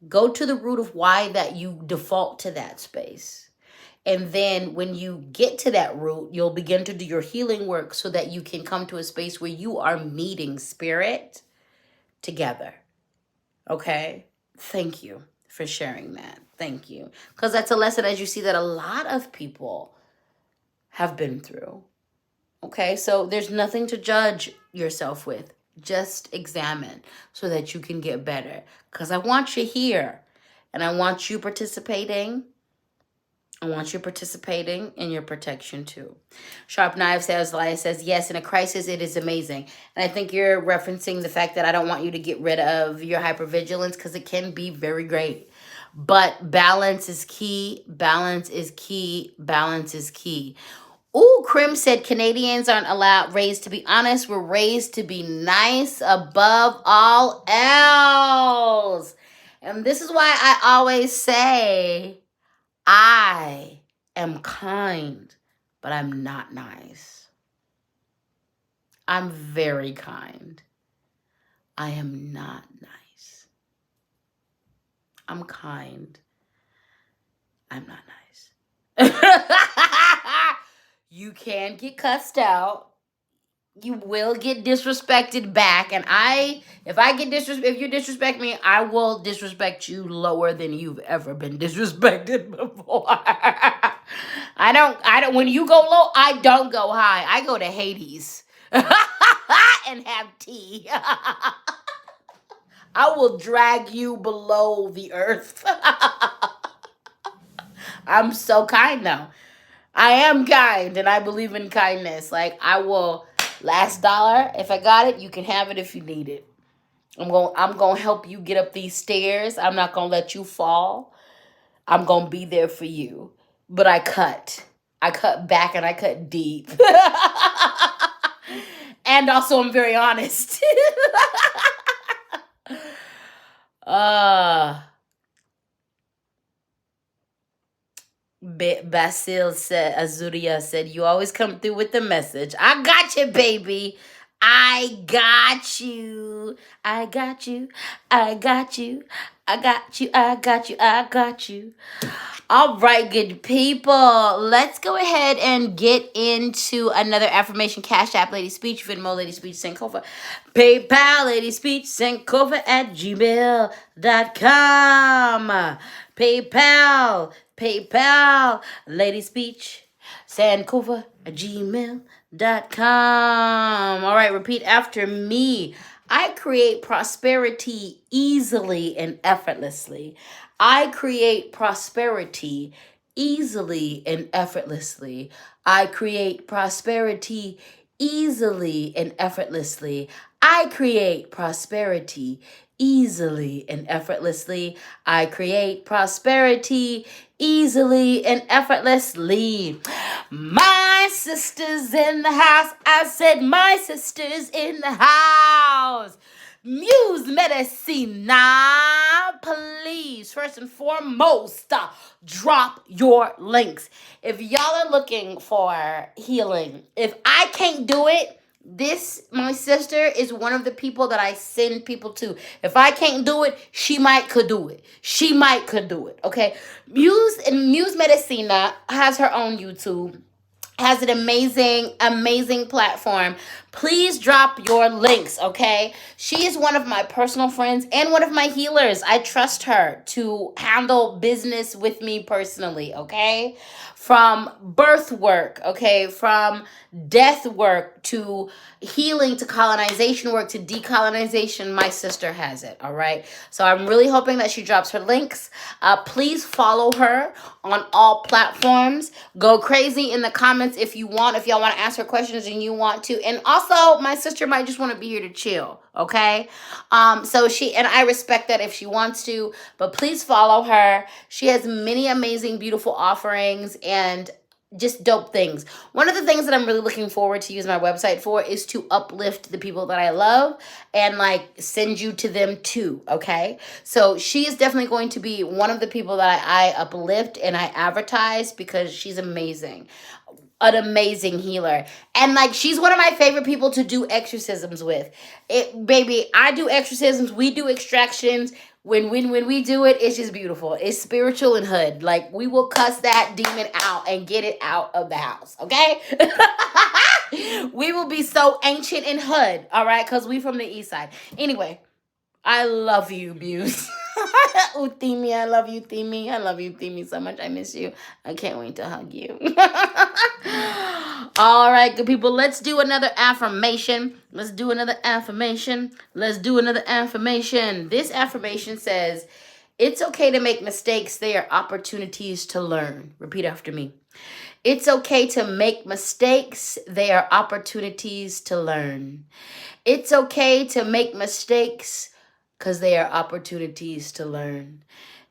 Go to the root of why that you default to that space. And then when you get to that root, you'll begin to do your healing work so that you can come to a space where you are meeting spirit together. Okay? Thank you for sharing that. Thank you. Because that's a lesson, as you see, that a lot of people have been through. Okay, so there's nothing to judge yourself with. Just examine so that you can get better. Because I want you here. And I want you participating. I want you participating in your protection too. Sharp Knife says, yes, in a crisis, it is amazing. And I think you're referencing the fact that I don't want you to get rid of your hypervigilance because it can be very great. But balance is key. Balance is key. Balance is key. Ooh, Krim said Canadians aren't raised to be honest. We're raised to be nice above all else. And this is why I always say, I am kind, but I'm not nice. I'm very kind. I am not nice. I'm kind. I'm not nice. You can get cussed out. You will get disrespected back. And if you disrespect me, I will disrespect you lower than you've ever been disrespected before. I don't, when you go low, I don't go high. I go to Hades and have tea. I will drag you below the earth. I'm so kind though. I am kind and I believe in kindness. Like I will, last dollar, if I got it, you can have it if you need it. I'm going to help you get up these stairs. I'm not going to let you fall. I'm going to be there for you. But I cut. I cut back and I cut deep. And also I'm very honest. uh Basil said, Azuria said, you always come through with the message. I got you, baby. I got you. I got you. I got you. I got you. I got you. I got you. All right, good people. Let's go ahead and get into another affirmation. Cash App, LadySpeech, Venmo, LadySpeech, Sankofa, PayPal, LadySpeech, Sankofa at gmail.com. PayPal, LadySpeech, Sankofa at gmail.com. All right, repeat after me. I create prosperity easily and effortlessly. I create prosperity easily and effortlessly. I create prosperity easily and effortlessly. I create prosperity easily and effortlessly. I create prosperity easily and effortlessly. My sisters in the house. I said my sisters in the house. Muse Medicina, please, first and foremost, drop your links. If y'all are looking for healing, if I can't do it, my sister is one of the people that I send people to. If I can't do it, she might could do it. She might could do it, okay? Muse Medicina has her own YouTube, has an amazing platform. Please drop your links, okay? She is one of my personal friends and one of my healers. I trust her to handle business with me personally, okay? From birth work, okay? From death work to healing to colonization work to decolonization, my sister has it, all right? So I'm really hoping that she drops her links. Please follow her on all platforms. Go crazy in the comments if y'all want to ask her questions and you want to. And also, my sister might just want to be here to chill, okay? So I respect that if she wants to, but please follow her. She has many amazing, beautiful offerings and just dope things. One of the things that I'm really looking forward to use my website for is to uplift the people that I love and like send you to them too, okay? So she is definitely going to be one of the people that I uplift and I advertise because she's amazing. An amazing healer. And like she's one of my favorite people to do exorcisms with. Baby, I do exorcisms, we do extractions. When we do it, it's just beautiful. It's spiritual and hood. Like we will cuss that demon out and get it out of the house, okay? We will be so ancient and hood, all right? Because we from the east side. Anyway, I love you, Muse. Ooh, Themie, I love you, Themie. I love you, Themie, so much. I miss you. I can't wait to hug you. All right, good people. Let's do another affirmation. This affirmation says, it's okay to make mistakes. They are opportunities to learn. Repeat after me. It's okay to make mistakes. They are opportunities to learn. It's okay to make mistakes because they are opportunities to learn.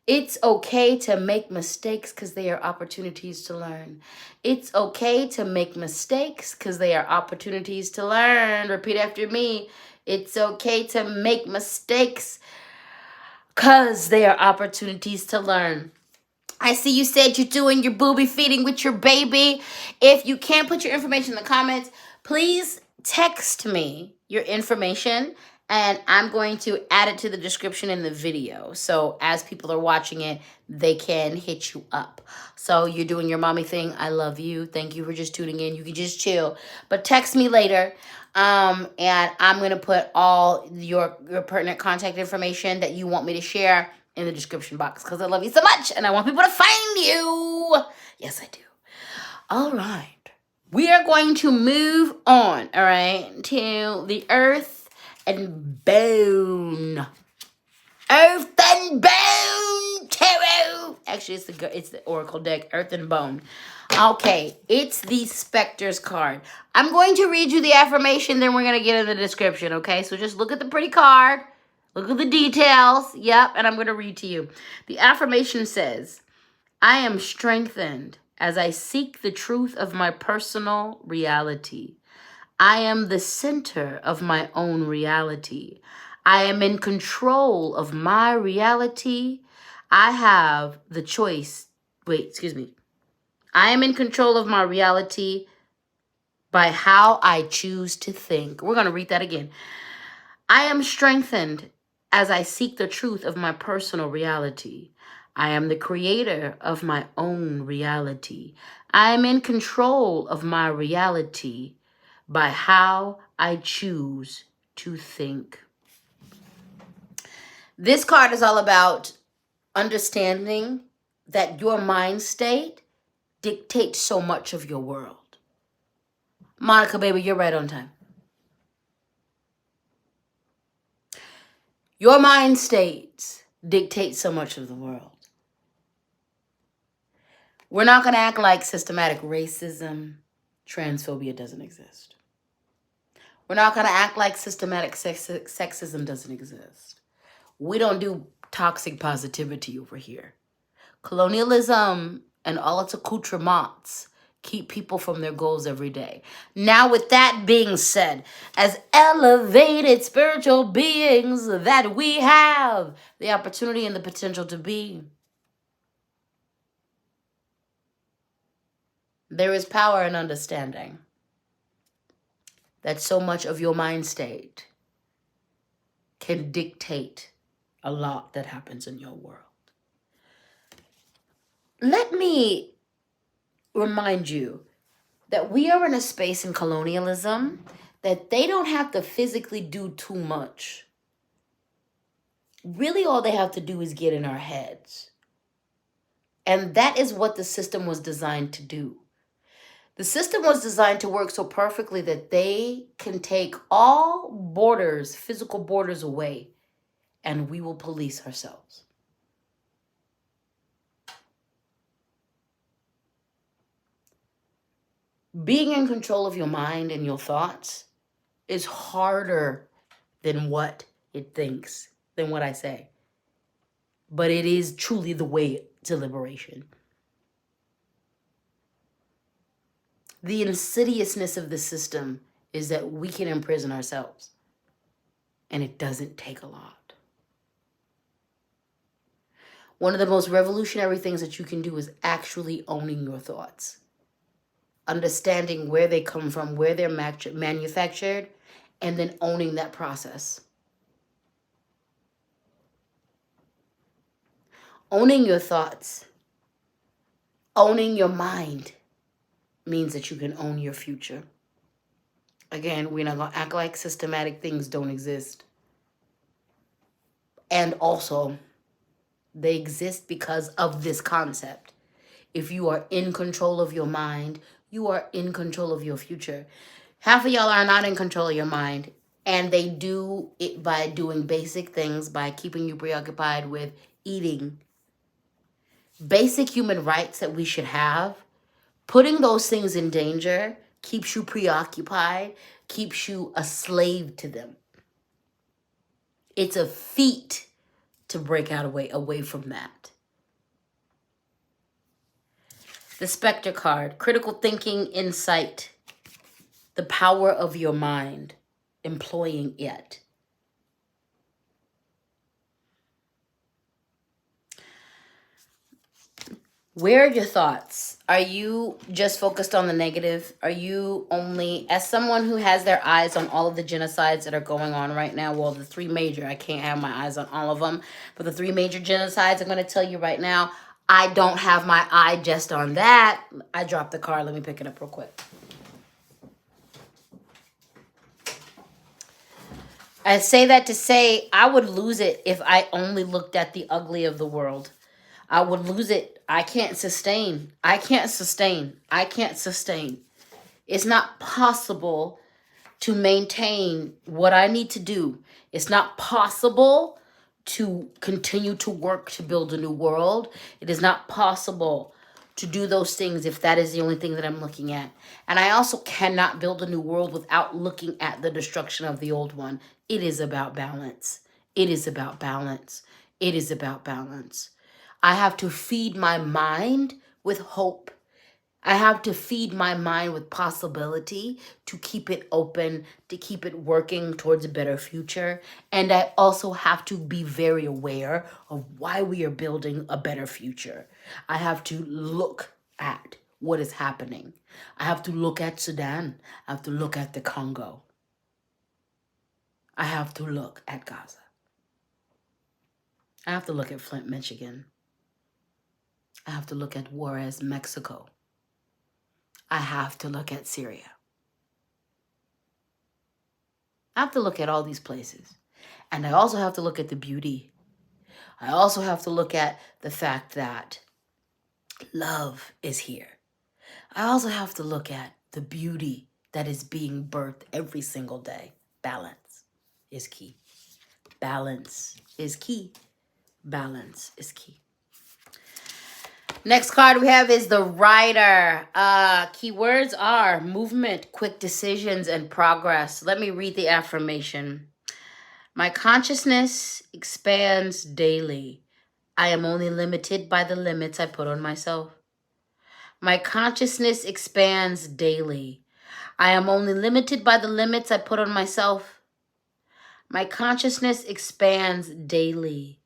It's okay to make mistakes because they are opportunities to learn. It's okay to make mistakes because they are opportunities to learn. Repeat after me. It's okay to make mistakes because they are opportunities to learn. I see you said you're doing your booby feeding with your baby. If you can't put your information in the comments, please text me your information and I'm going to add it to the description in the video. So as people are watching it, they can hit you up. So you're doing your mommy thing. I love you. Thank you for just tuning in. You can just chill. But text me later. And I'm going to put all your pertinent contact information that you want me to share in the description box because I love you so much and I want people to find you. Yes, I do. All right. We are going to move on, all right, to the earth and bone. Earth and Bone Tarot. Actually, it's the Oracle deck, Earth and Bone. Okay, it's the Spectre's card. I'm going to read you the affirmation, then we're going to get in the description, okay? So just look at the pretty card. Look at the details. Yep, and I'm going to read to you. The affirmation says, I am strengthened as I seek the truth of my personal reality. I am the center of my own reality. I am in control of my reality. I have the choice. I am in control of my reality by how I choose to think. We're going to read that again. I am strengthened as I seek the truth of my personal reality. I am the creator of my own reality. I am in control of my reality by how I choose to think. This card is all about understanding that your mind state dictates so much of your world. Monica, baby, you're right on time. Your mind states dictate so much of the world. We're not going to act like systematic racism, transphobia doesn't exist. We're not going to act like systematic sexism doesn't exist. We don't do toxic positivity over here. Colonialism and all its accoutrements keep people from their goals every day. Now, with that being said, as elevated spiritual beings that we have the opportunity and the potential to be, there is power in understanding that so much of your mind state can dictate a lot that happens in your world. Let me remind you that we are in a space in colonialism that they don't have to physically do too much. Really, all they have to do is get in our heads. And that is what the system was designed to do. The system was designed to work so perfectly that they can take all borders, physical borders away, and we will police ourselves. Being in control of your mind and your thoughts is harder than what it thinks, than what I say. But it is truly the way to liberation. The insidiousness of the system is that we can imprison ourselves. And it doesn't take a lot. One of the most revolutionary things that you can do is actually owning your thoughts. Understanding where they come from, where they're manufactured, and then owning that process. Owning your thoughts, owning your mind means that you can own your future. Again, we're not going to act like systematic things don't exist. And also, they exist because of this concept. If you are in control of your mind, you are in control of your future. Half of y'all are not in control of your mind, and they do it by doing basic things, by keeping you preoccupied with eating. Basic human rights that we should have, putting those things in danger keeps you preoccupied, keeps you a slave to them. It's a feat to break out away from that. The Spectre card, critical thinking, insight, the power of your mind, employing it. Where are your thoughts? Are you just focused on the negative? Are you only, as someone who has their eyes on all of the genocides that are going on right now, well, the three major, I can't have my eyes on all of them, but the three major genocides, I'm going to tell you right now, I don't have my eye just on that. I dropped the card. Let me pick it up real quick. I say that to say I would lose it if I only looked at the ugly of the world. I would lose it. I can't sustain. I can't sustain. I can't sustain. It's not possible to maintain what I need to do. It's not possible to continue to work to build a new world. It is not possible to do those things if that is the only thing that I'm looking at. And I also cannot build a new world without looking at the destruction of the old one. It is about balance. It is about balance. It is about balance. I have to feed my mind with hope. I have to feed my mind with possibility to keep it open, to keep it working towards a better future. And I also have to be very aware of why we are building a better future. I have to look at what is happening. I have to look at Sudan. I have to look at the Congo. I have to look at Gaza. I have to look at Flint, Michigan. I have to look at Juarez, Mexico. I have to look at Syria. I have to look at all these places. And I also have to look at the beauty. I also have to look at the fact that love is here. I also have to look at the beauty that is being birthed every single day. Balance is key. Balance is key. Balance is key. Next card we have is the Rider. Keywords are movement, quick decisions, and progress. Let me read the affirmation. My consciousness expands daily. I am only limited by the limits I put on myself. My consciousness expands daily. I am only limited by the limits I put on myself. My consciousness expands daily.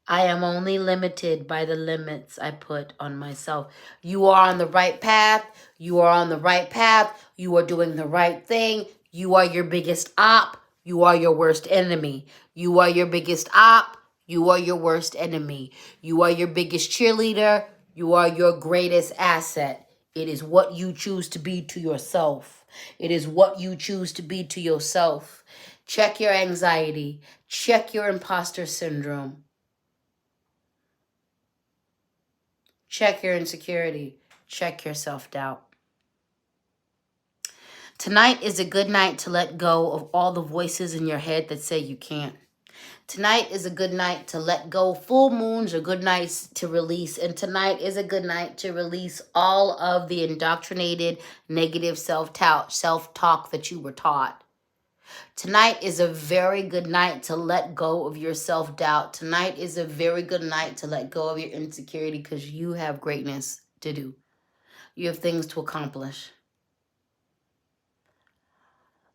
I am only limited by the limits I put on myself. You are on the right path. You are on the right path. You are doing the right thing. You are your biggest op. You are your worst enemy. You are your biggest op. You are your worst enemy. You are your biggest cheerleader. You are your greatest asset. It is what you choose to be to yourself. It is what you choose to be to yourself. Check your anxiety. Check your imposter syndrome. Check your insecurity. Check your self-doubt. Tonight is a good night to let go of all the voices in your head that say you can't. Tonight is a good night to let go. Full moons are good nights to release. And tonight is a good night to release all of the indoctrinated negative self-talk that you were taught. Tonight is a very good night to let go of your self-doubt. Tonight is a very good night to let go of your insecurity because you have greatness to do. You have things to accomplish.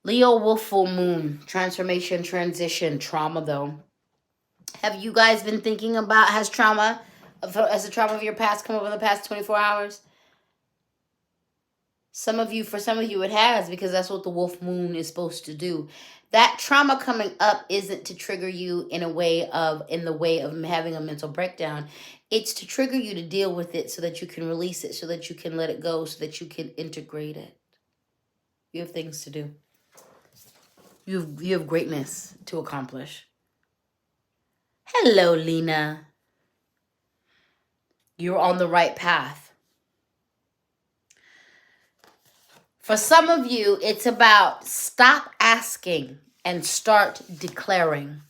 Leo Wolf Full Moon, transformation, transition, trauma though. Have you guys been thinking about, has the trauma of your past come up in the past 24 hours? For some of you it has, because that's what the Wolf Moon is supposed to do. That trauma coming up isn't to trigger you in the way of having a mental breakdown. It's to trigger you to deal with it so that you can release it, so that you can let it go, so that you can integrate it. You have things to do. You have greatness to accomplish. Hello, Lena. You're on the right path. For some of you, it's about stop asking and start declaring.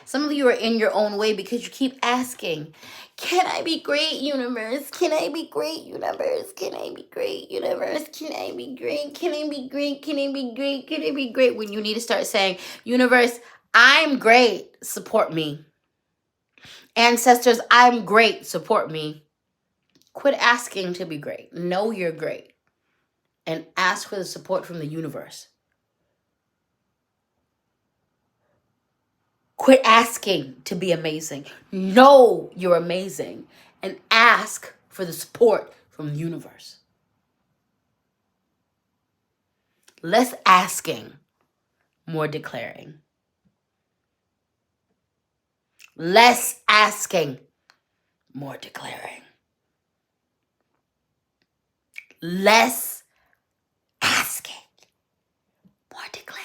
Some of you are in your own way because you keep asking, can I be great, universe? Can I be great, universe? Can I be great, universe? Can I be great? Can I be great? Can I be great? Can I be great? When you need to start saying, universe, I'm great, support me. Ancestors, I'm great, support me. Quit asking to be great. Know you're great. And ask for the support from the universe. Quit asking to be amazing. Know you're amazing. And ask for the support from the universe. Less asking, more declaring. Less asking, more declaring. Less asking, more declaring.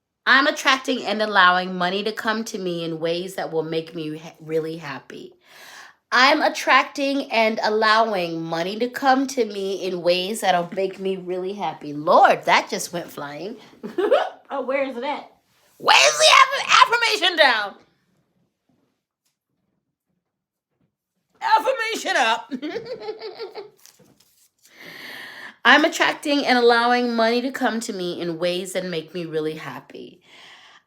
I'm attracting and allowing money to come to me in ways that will make me really happy. I'm attracting and allowing money to come to me in ways that'll make me really happy. Lord, that just went flying. Oh, where is it at? Where's the affirmation down? Affirmation up. I'm attracting and allowing money to come to me in ways that make me really happy.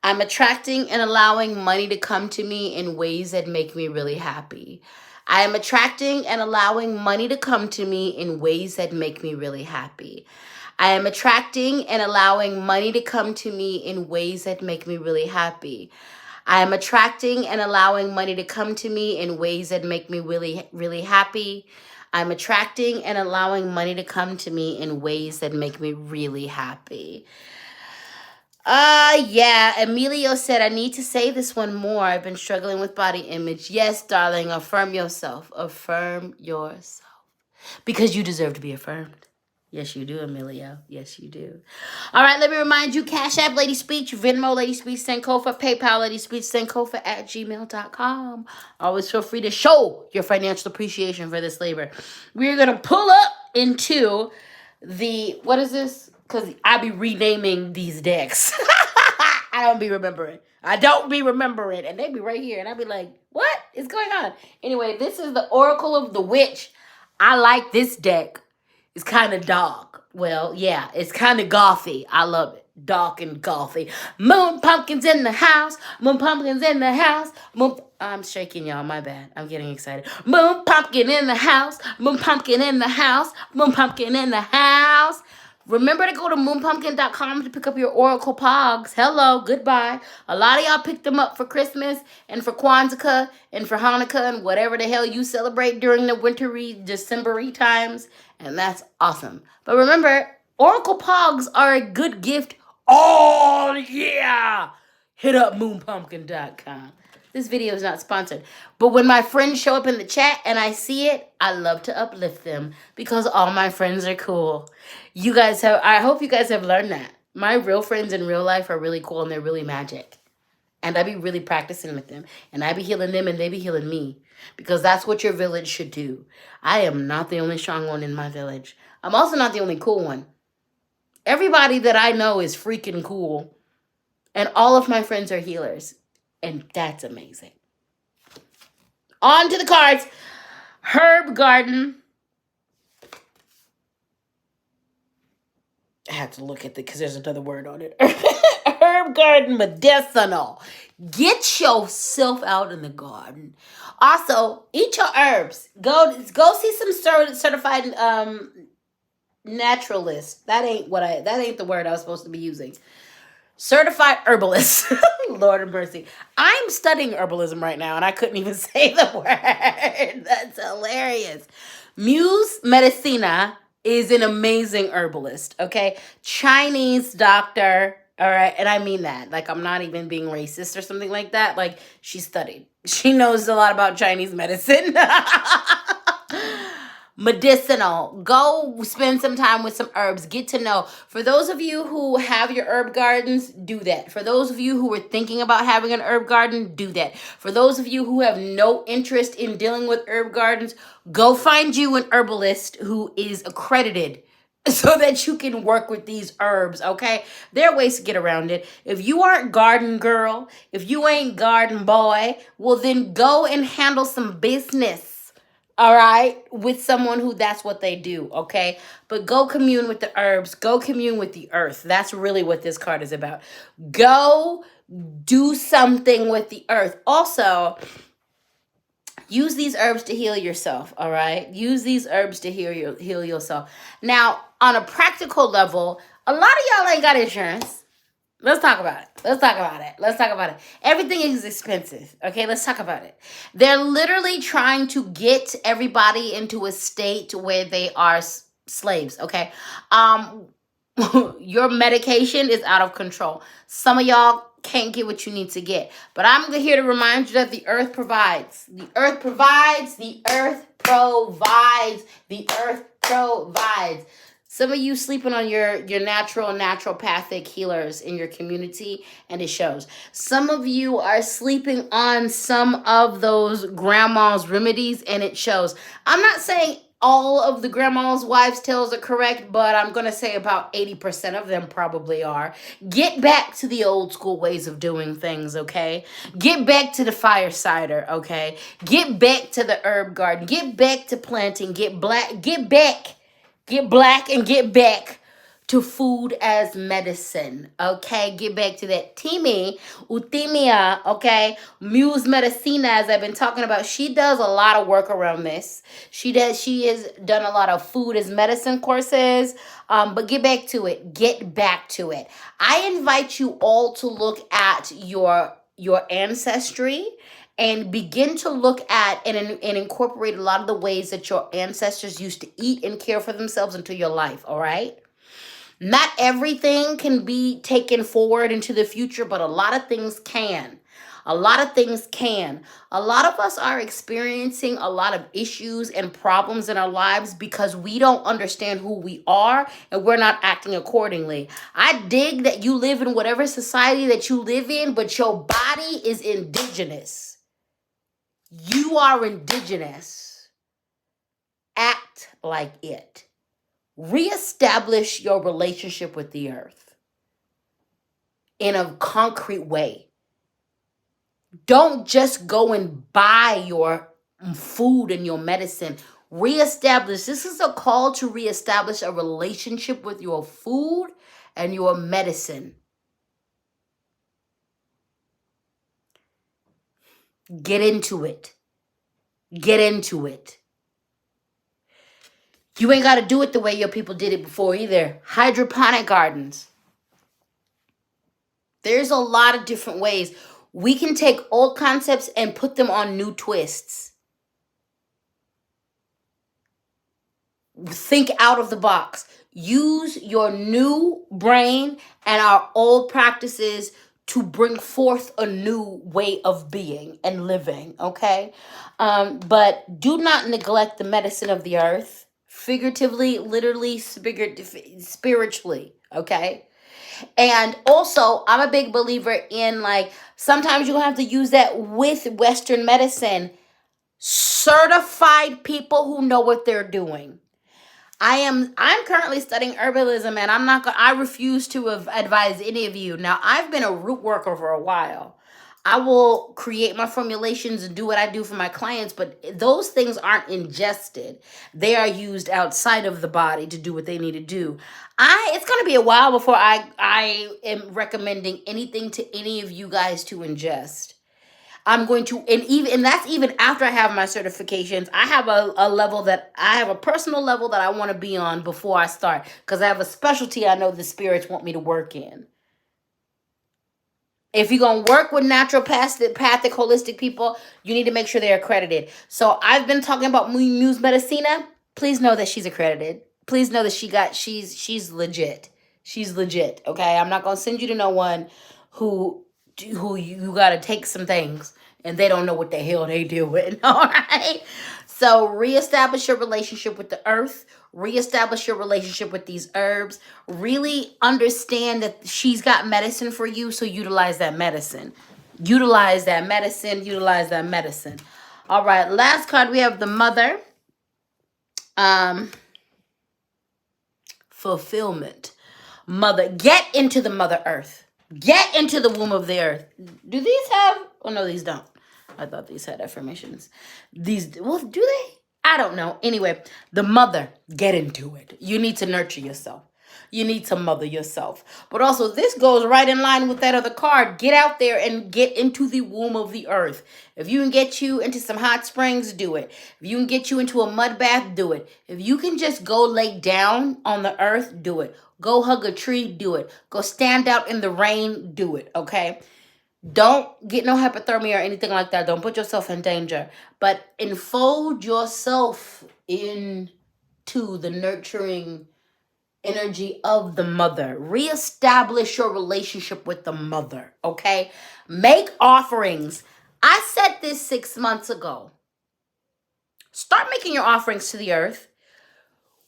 I'm attracting and allowing money to come to me in ways that make me really happy. I am attracting and allowing money to come to me in ways that make me really happy. I am attracting and allowing money to come to me in ways that make me really happy. I am attracting and allowing money to come to me in ways that make me really, really happy. I'm attracting and allowing money to come to me in ways that make me really happy. Yeah, Emilio said, I need to say this one more. I've been struggling with body image. Yes, darling, affirm yourself. Affirm yourself. Because you deserve to be affirmed. Yes, you do, Emilio. Yes, you do. All right, let me remind you, Cash App, LadySpeech, Venmo, LadySpeech, Sankofa, PayPal, LadySpeech, Sankofa at gmail.com. Always feel free to show your financial appreciation for this labor. We're going to pull up into the, what is this? Because I be renaming these decks. I don't be remembering. And they be right here. And I be like, what is going on? Anyway, this is the Oracle of the Witch. I like this deck. It's kind of dark. Well, yeah, it's kind of gothy. I love it. Dark and gothy. Moon pumpkins in the house. Moon pumpkins in the house. I'm shaking, y'all. My bad. I'm getting excited. Moon pumpkin in the house. Moon pumpkin in the house. Moon pumpkin in the house. Remember to go to moonpumpkin.com to pick up your Oracle Pogs. Hello, goodbye. A lot of y'all picked them up for Christmas and for Kwanzaa and for Hanukkah and whatever the hell you celebrate during the wintry, December-y times. And that's awesome. But remember, Oracle Pogs are a good gift. Oh, yeah. Hit up moonpumpkin.com. This video is not sponsored. But when my friends show up in the chat and I see it, I love to uplift them because all my friends are cool. I hope you guys have learned that. My real friends in real life are really cool and they're really magic. And I be really practicing with them. And I be healing them and they be healing me. Because that's what your village should do. I am not the only strong one in my village. I'm also not the only cool one. Everybody that I know is freaking cool. And all of my friends are healers. And that's amazing. On to the cards. Herb Garden. I have to look at it because there's another word on it. Herb Garden Medicinal. Get yourself out in the garden. Also, eat your herbs. Go see some certified naturalist. That ain't the word I was supposed to be using. Certified herbalist. Lord of mercy. I'm studying herbalism right now and I couldn't even say the word. That's hilarious. Muse Medicina is an amazing herbalist, okay? Chinese doctor, all right? And I mean that. Like, I'm not even being racist or something like that. Like, she studied. She knows a lot about Chinese medicine. Medicinal. Go spend some time with some herbs. Get to know. For those of you who have your herb gardens, do that. For those of you who are thinking about having an herb garden, do that. For those of you who have no interest in dealing with herb gardens, go find you an herbalist who is accredited so that you can work with these herbs, okay? There are ways to get around it. If you aren't garden girl, if you ain't garden boy, well then go and handle some business. All right, with someone who that's what they do, okay? But go commune with the herbs. Go commune with the earth. That's really what this card is about. Go do something with the earth. Also, use these herbs to heal yourself, all right? Use these herbs to heal yourself. Now, on a practical level, a lot of y'all ain't got insurance. Let's talk about it. Everything is expensive. Okay, let's talk about it. They're literally trying to get everybody into a state where they are slaves. Okay. Your medication is out of control. Some of y'all can't get what you need to get. But I'm here to remind you that the earth provides. The earth provides. The earth provides. The earth provides. Some of you sleeping on your naturopathic healers in your community, and it shows. Some of you are sleeping on some of those grandma's remedies, and it shows. I'm not saying all of the grandma's wives' tales are correct, but I'm going to say about 80% of them probably are. Get back to the old school ways of doing things, okay? Get back to the fire cider, okay? Get back to the herb garden. Get back to planting. Get black and get back to food as medicine, okay? Get back to that. Timi, Utimia, okay? Muse Medicina, as I've been talking about, she does a lot of work around this. She has done a lot of food as medicine courses, but get back to it. Get back to it. I invite you all to look at your ancestry and begin to look at and incorporate a lot of the ways that your ancestors used to eat and care for themselves into your life, all right? Not everything can be taken forward into the future, but a lot of things can. A lot of things can. A lot of us are experiencing a lot of issues and problems in our lives because we don't understand who we are and we're not acting accordingly. I dig that you live in whatever society that you live in, but your body is indigenous. You are indigenous. Act like it. Reestablish your relationship with the earth in a concrete way. Don't just go and buy your food and your medicine. Reestablish. This is a call to reestablish a relationship with your food and your medicine. Get into it. Get into it. You ain't got to do it the way your people did it before either. Hydroponic gardens. There's a lot of different ways. We can take old concepts and put them on new twists. Think out of the box. Use your new brain and our old practices to bring forth a new way of being and living, okay? But do not neglect the medicine of the earth. Figuratively, literally, spiritually, okay? And also, I'm a big believer in, like, sometimes you have to use that with Western medicine. Certified people who know what they're doing. I'm currently studying herbalism, and I refuse to advise any of you. Now, I've been a root worker for a while. I will create my formulations and do what I do for my clients, but those things aren't ingested. They are used outside of the body to do what they need to do. It's going to be a while before I am recommending anything to any of you guys to ingest. I'm going to, and that's even after I have my certifications. I have a personal level that I want to be on before I start, because I have a specialty I know the spirits want me to work in. If you're going to work with naturopathic, holistic people, you need to make sure they're accredited. So I've been talking about Muse Medicina. Please know that she's accredited. Please know that she's legit. She's legit, okay? I'm not going to send you to no one who you got to take some things and they don't know what the hell they doing, all right? So reestablish your relationship with the earth. Reestablish your relationship with these herbs. Really understand that she's got medicine for you, so utilize that medicine. Utilize that medicine. Utilize that medicine. All right, last card, we have the Mother. Fulfillment. Mother. Get into the Mother Earth. Get into the womb of the earth. Do these have... Oh, no, these don't. I thought these had affirmations. Well, do they? I don't know. Anyway, the Mother, get into it. You need to nurture yourself. You need to mother yourself. But also, this goes right in line with that other card. Get out there and get into the womb of the earth. If you can get you into some hot springs, do it. If you can get you into a mud bath, do it. If you can just go lay down on the earth, do it. Go hug a tree, do it. Go stand out in the rain, do it, okay? Don't get no hypothermia or anything like that. Don't put yourself in danger. But enfold yourself into the nurturing energy of the Mother. Reestablish your relationship with the Mother, okay? Make offerings. I said this 6 months ago. Start making your offerings to the earth.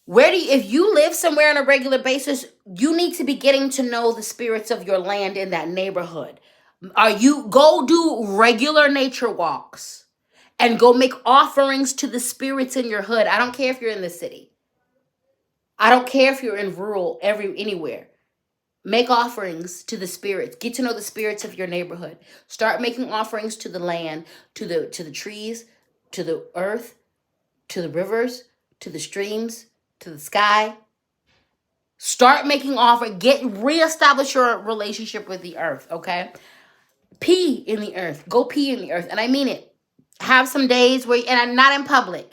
If you live somewhere on a regular basis, you need to be getting to know the spirits of your land in that neighborhood. Go do regular nature walks and go make offerings to the spirits in your hood. I don't care if you're in the city. I don't care if you're in rural, anywhere. Make offerings to the spirits. Get to know the spirits of your neighborhood. Start making offerings to the land, to the trees, to the earth, to the rivers, to the streams, to the sky. Start making reestablish your relationship with the earth, okay? Pee in the earth. Go pee in the earth. And I mean it. Have some days and I'm not in public.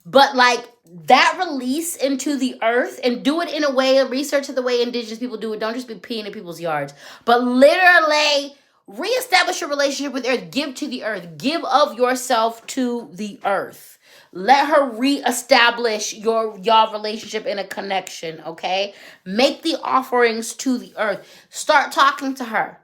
But like that release into the earth, and do it in a way, research the way indigenous people do it. Don't just be peeing in people's yards, but literally reestablish your relationship with the earth. Give to the earth. Give of yourself to the earth. Let her reestablish your relationship in a connection, okay? Make the offerings to the earth. Start talking to her.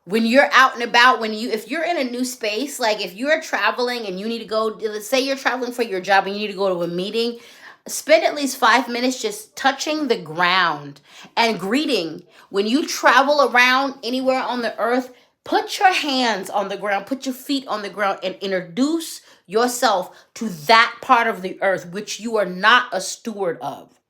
When you're out and about, if you're in a new space, like if you're traveling and you need to go, let's say you're traveling for your job and you need to go to a meeting, spend at least 5 minutes just touching the ground and greeting. When you travel around anywhere on the earth, put your hands on the ground, put your feet on the ground, and introduce yourself to that part of the earth which you are not a steward of.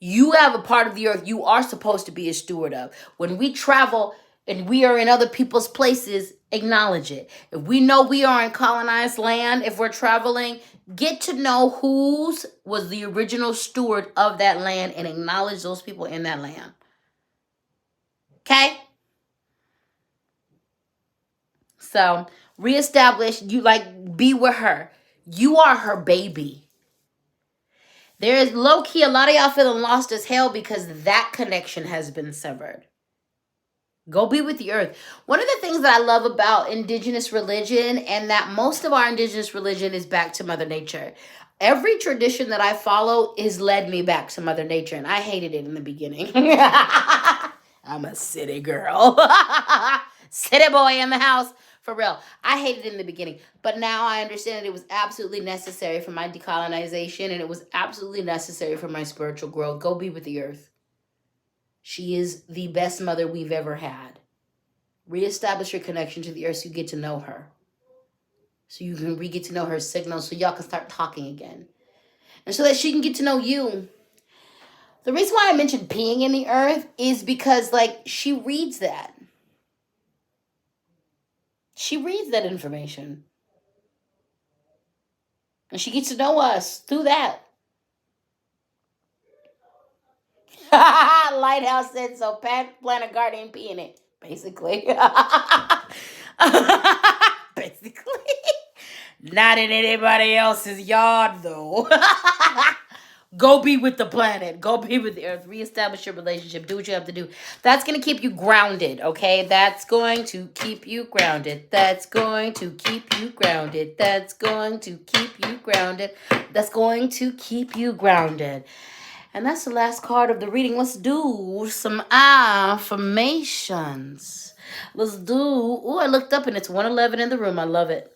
You have a part of the earth you are supposed to be a steward of. When we travel and we are in other people's places, acknowledge it. If we know we are in colonized land, if we're traveling, get to know whose was the original steward of that land and acknowledge those people in that land. Okay? So, reestablish, be with her. You are her baby. There is low-key a lot of y'all feeling lost as hell because that connection has been severed. Go be with the earth. One of the things that I love about indigenous religion, and that most of our indigenous religion is back to Mother Nature. Every tradition that I follow is led me back to Mother Nature, and I hated it in the beginning. I'm a city girl. City boy in the house. For real. I hated it in the beginning. But now I understand that it was absolutely necessary for my decolonization, and it was absolutely necessary for my spiritual growth. Go be with the earth. She is the best mother we've ever had. Reestablish your connection to the earth so you get to know her. So you can get to know her signals so y'all can start talking again. And so that she can get to know you. The reason why I mentioned peeing in the earth is because, she reads that. She reads that information. And she gets to know us through that. Lighthouse said so. Plant a garden and pee in it. Basically. Basically. Not in anybody else's yard, though. Go be with the planet. Go be with the earth. Reestablish your relationship. Do what you have to do. That's going to keep you grounded, okay? That's going to keep you grounded. That's going to keep you grounded. That's going to keep you grounded. That's going to keep you grounded. And that's the last card of the reading. Let's do some affirmations. Let's do... Oh, I looked up and it's 1:11 in the room. I love it.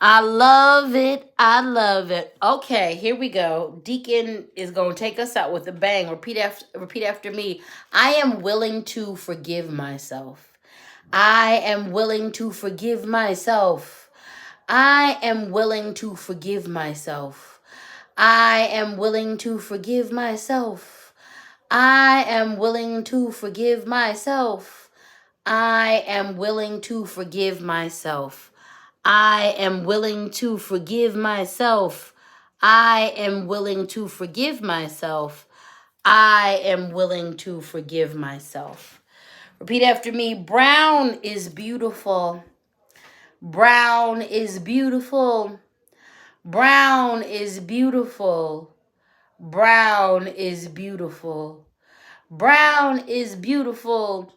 I love it. I love it. Okay, here we go. Deacon is going to take us out with a bang. Repeat after me. I am willing to forgive myself. I am willing to forgive myself. I am willing to forgive myself. I am willing to forgive myself. I am willing to forgive myself. I am willing to forgive myself. I am willing to forgive myself. I am willing to forgive myself. I am willing to forgive myself. Repeat after me. Brown is beautiful. Brown is beautiful. Brown is beautiful. Brown is beautiful. Brown is beautiful.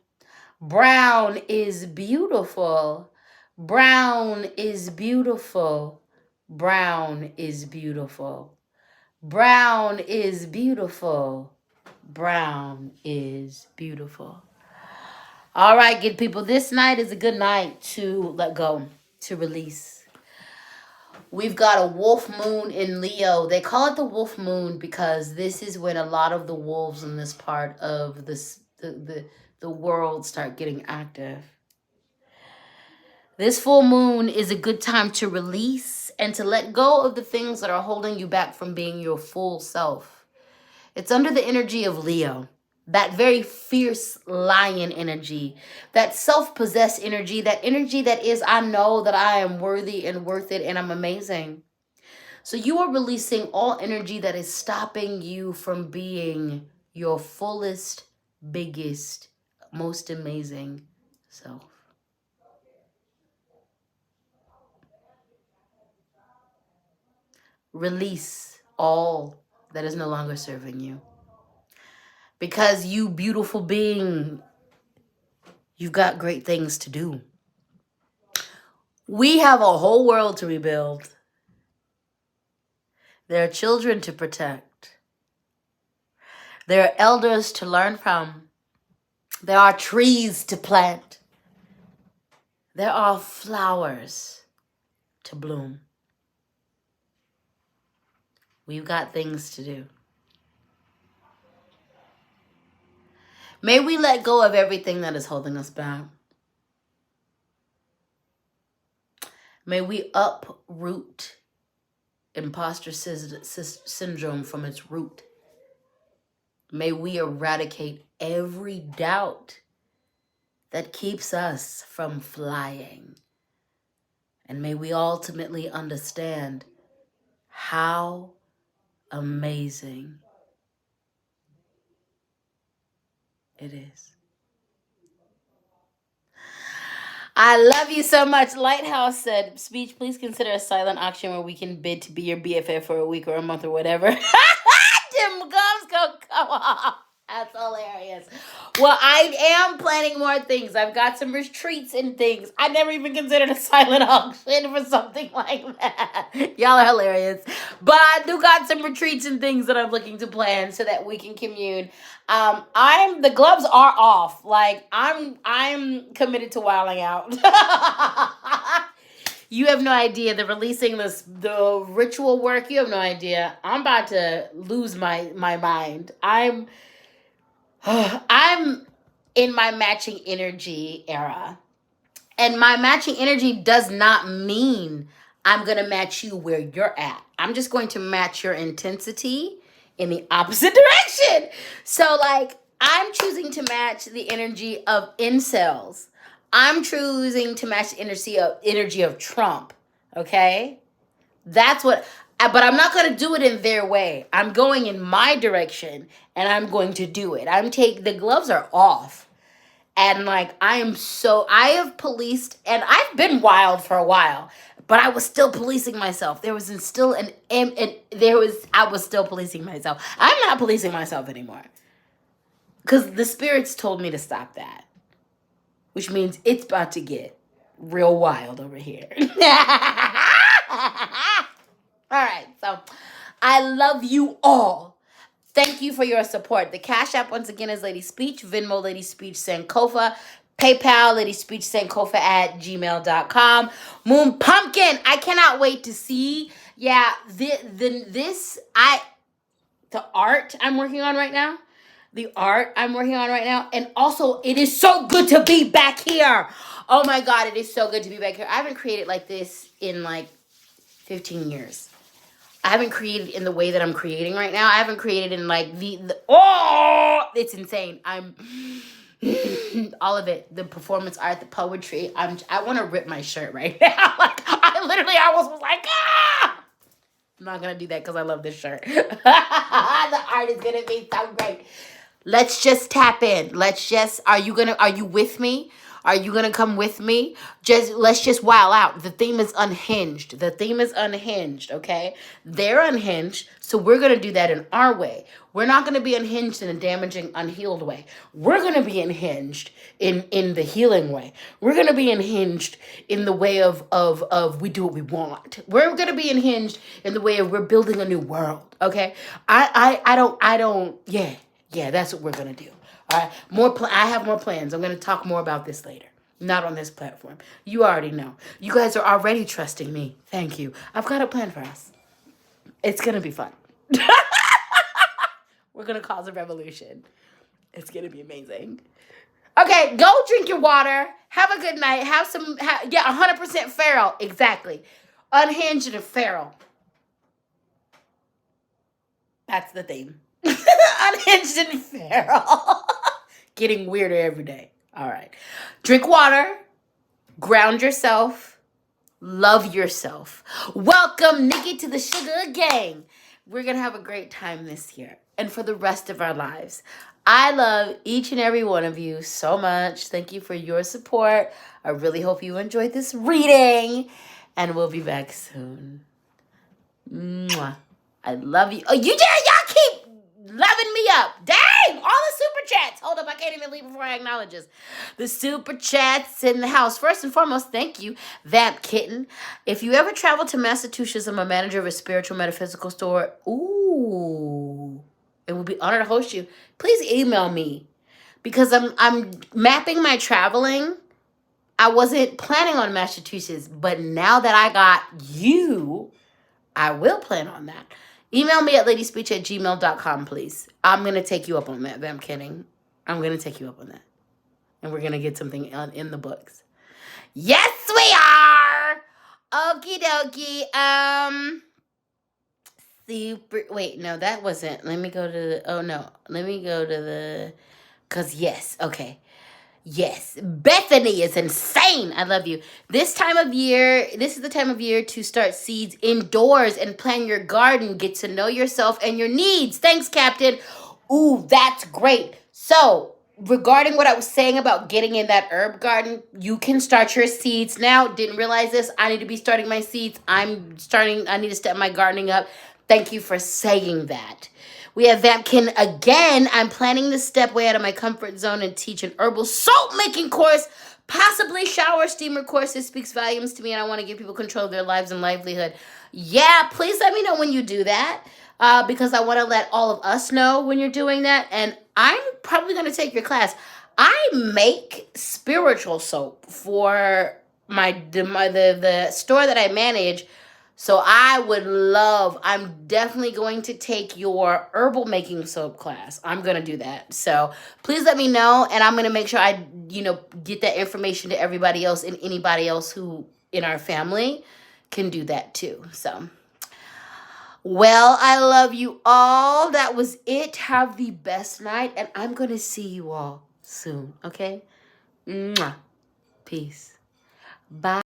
Brown is beautiful. Brown is beautiful. Brown is beautiful. Brown is beautiful. Brown is beautiful. All right, good people. This night is a good night to let go, to release. We've got a wolf moon in Leo. They call it the wolf moon because this is when a lot of the wolves in this part of the world start getting active. This full moon is a good time to release and to let go of the things that are holding you back from being your full self. It's under the energy of Leo, that very fierce lion energy, that self-possessed energy, that energy that is, I know that I am worthy and worth it and I'm amazing. So you are releasing all energy that is stopping you from being your fullest, biggest, most amazing self. Release all that is no longer serving you. Because you beautiful being, you've got great things to do. We have a whole world to rebuild. There are children to protect. There are elders to learn from. There are trees to plant. There are flowers to bloom. We've got things to do. May we let go of everything that is holding us back. May we uproot imposter syndrome from its root. May we eradicate every doubt that keeps us from flying. And may we ultimately understand how amazing it is. I love you so much. Lighthouse said, Speech, please consider a silent auction where we can bid to be your BFF for a week or a month or whatever. Them gums go come off. That's hilarious. Well, I am planning more things. I've got some retreats and things. I never even considered a silent auction for something like that. Y'all are hilarious. But I do got some retreats and things that I'm looking to plan so that we can commune. The gloves are off. Like I'm committed to wilding out. You have no idea. The releasing the ritual work, you have no idea. I'm about to lose my mind. I'm in my matching energy era. And my matching energy does not mean I'm going to match you where you're at. I'm just going to match your intensity in the opposite direction. So like, I'm choosing to match the energy of incels. I'm choosing to match the energy of Trump. Okay? That's what, but I'm not going to do it in their way. I'm going in my direction and I'm going to do it. The gloves are off. And like, I have policed, and I've been wild for a while, but I was still policing myself. I was still policing myself. I'm not policing myself anymore. Because the spirits told me to stop that. Which means it's about to get real wild over here. All right, so I love you all. Thank you for your support. The Cash App, once again, is LadySpeech. Venmo, LadySpeech Sankofa. PayPal, LadySpeech Sankofa at gmail.com. Moon Pumpkin, I cannot wait to see. Yeah, the art I'm working on right now. And also, it is so good to be back here. Oh my God, it is so good to be back here. I haven't created like this in like 15 years. I haven't created in the way that I'm creating right now. I haven't created in like it's insane. I'm all of it. The performance art, the poetry. I want to rip my shirt right now. Like I almost was like, ah! I'm not gonna do that because I love this shirt. The art is gonna be so great. Let's just tap in. Are you with me? Are you gonna come with me? Let's just wow out. The theme is unhinged. Okay? They're unhinged, so we're gonna do that in our way. We're not gonna be unhinged in a damaging, unhealed way. We're gonna be unhinged in the healing way. We're gonna be unhinged in the way of we do what we want. We're gonna be unhinged in the way of we're building a new world. Okay? Yeah, that's what we're gonna do. All right, I have more plans. I'm gonna talk more about this later. Not on this platform. You already know. You guys are already trusting me. Thank you. I've got a plan for us. It's going to be fun. We're going to cause a revolution. It's going to be amazing. Okay, go drink your water. Have a good night. Have some, 100% feral. Exactly. Unhinged and feral. That's the theme. Unhinged and feral. Getting weirder every day. All right. Drink water. Ground yourself. Love yourself. Welcome, Nikki, to the Sugar Gang. We're going to have a great time this year and for the rest of our lives. I love each and every one of you so much. Thank you for your support. I really hope you enjoyed this reading, and we'll be back soon. Mwah. I love you. Oh, y'all keep loving me up. Dang, all the super chats. Hold up, I can't even leave before I acknowledge this. The super chats in the house. First and foremost, thank you, Vamp Kitten. If you ever travel to Massachusetts, I'm a manager of a spiritual metaphysical store. Ooh, it would be an honor to host you. Please email me because I'm mapping my traveling. I wasn't planning on Massachusetts, but now that I got you, I will plan on that. Email me at LadySpeech@gmail.com, please. I'm going to take you up on that. I'm kidding. I'm going to take you up on that. And we're going to get something in the books. Yes, we are! Okie dokie. Wait, no, that wasn't. Let me go to the... Oh, no. Let me go to the... Because, yes. Okay. Yes, Bethany is insane. I love you. This is the time of year to start seeds indoors and plan your garden. Get to know yourself and your needs. Thanks, Captain. Ooh, that's great. So, regarding what I was saying about getting in that herb garden, you can start your seeds now. Didn't realize this. I need to be starting my seeds. I need to step my gardening up. Thank you for saying that. We have Vampkin again. I'm planning to step way out of my comfort zone and teach an herbal soap making course, possibly shower steamer course. It speaks volumes to me, and I want to give people control of their lives and livelihood. Yeah, please let me know when you do that, because I want to let all of us know when you're doing that, and I'm probably going to take your class. I make spiritual soap for the store that I manage. So I'm definitely going to take your herbal making soap class. I'm going to do that. So please let me know. And I'm going to make sure I, get that information to everybody else and anybody else who in our family can do that too. So, well, I love you all. That was it. Have the best night. And I'm going to see you all soon. Okay? Mwah. Peace. Bye.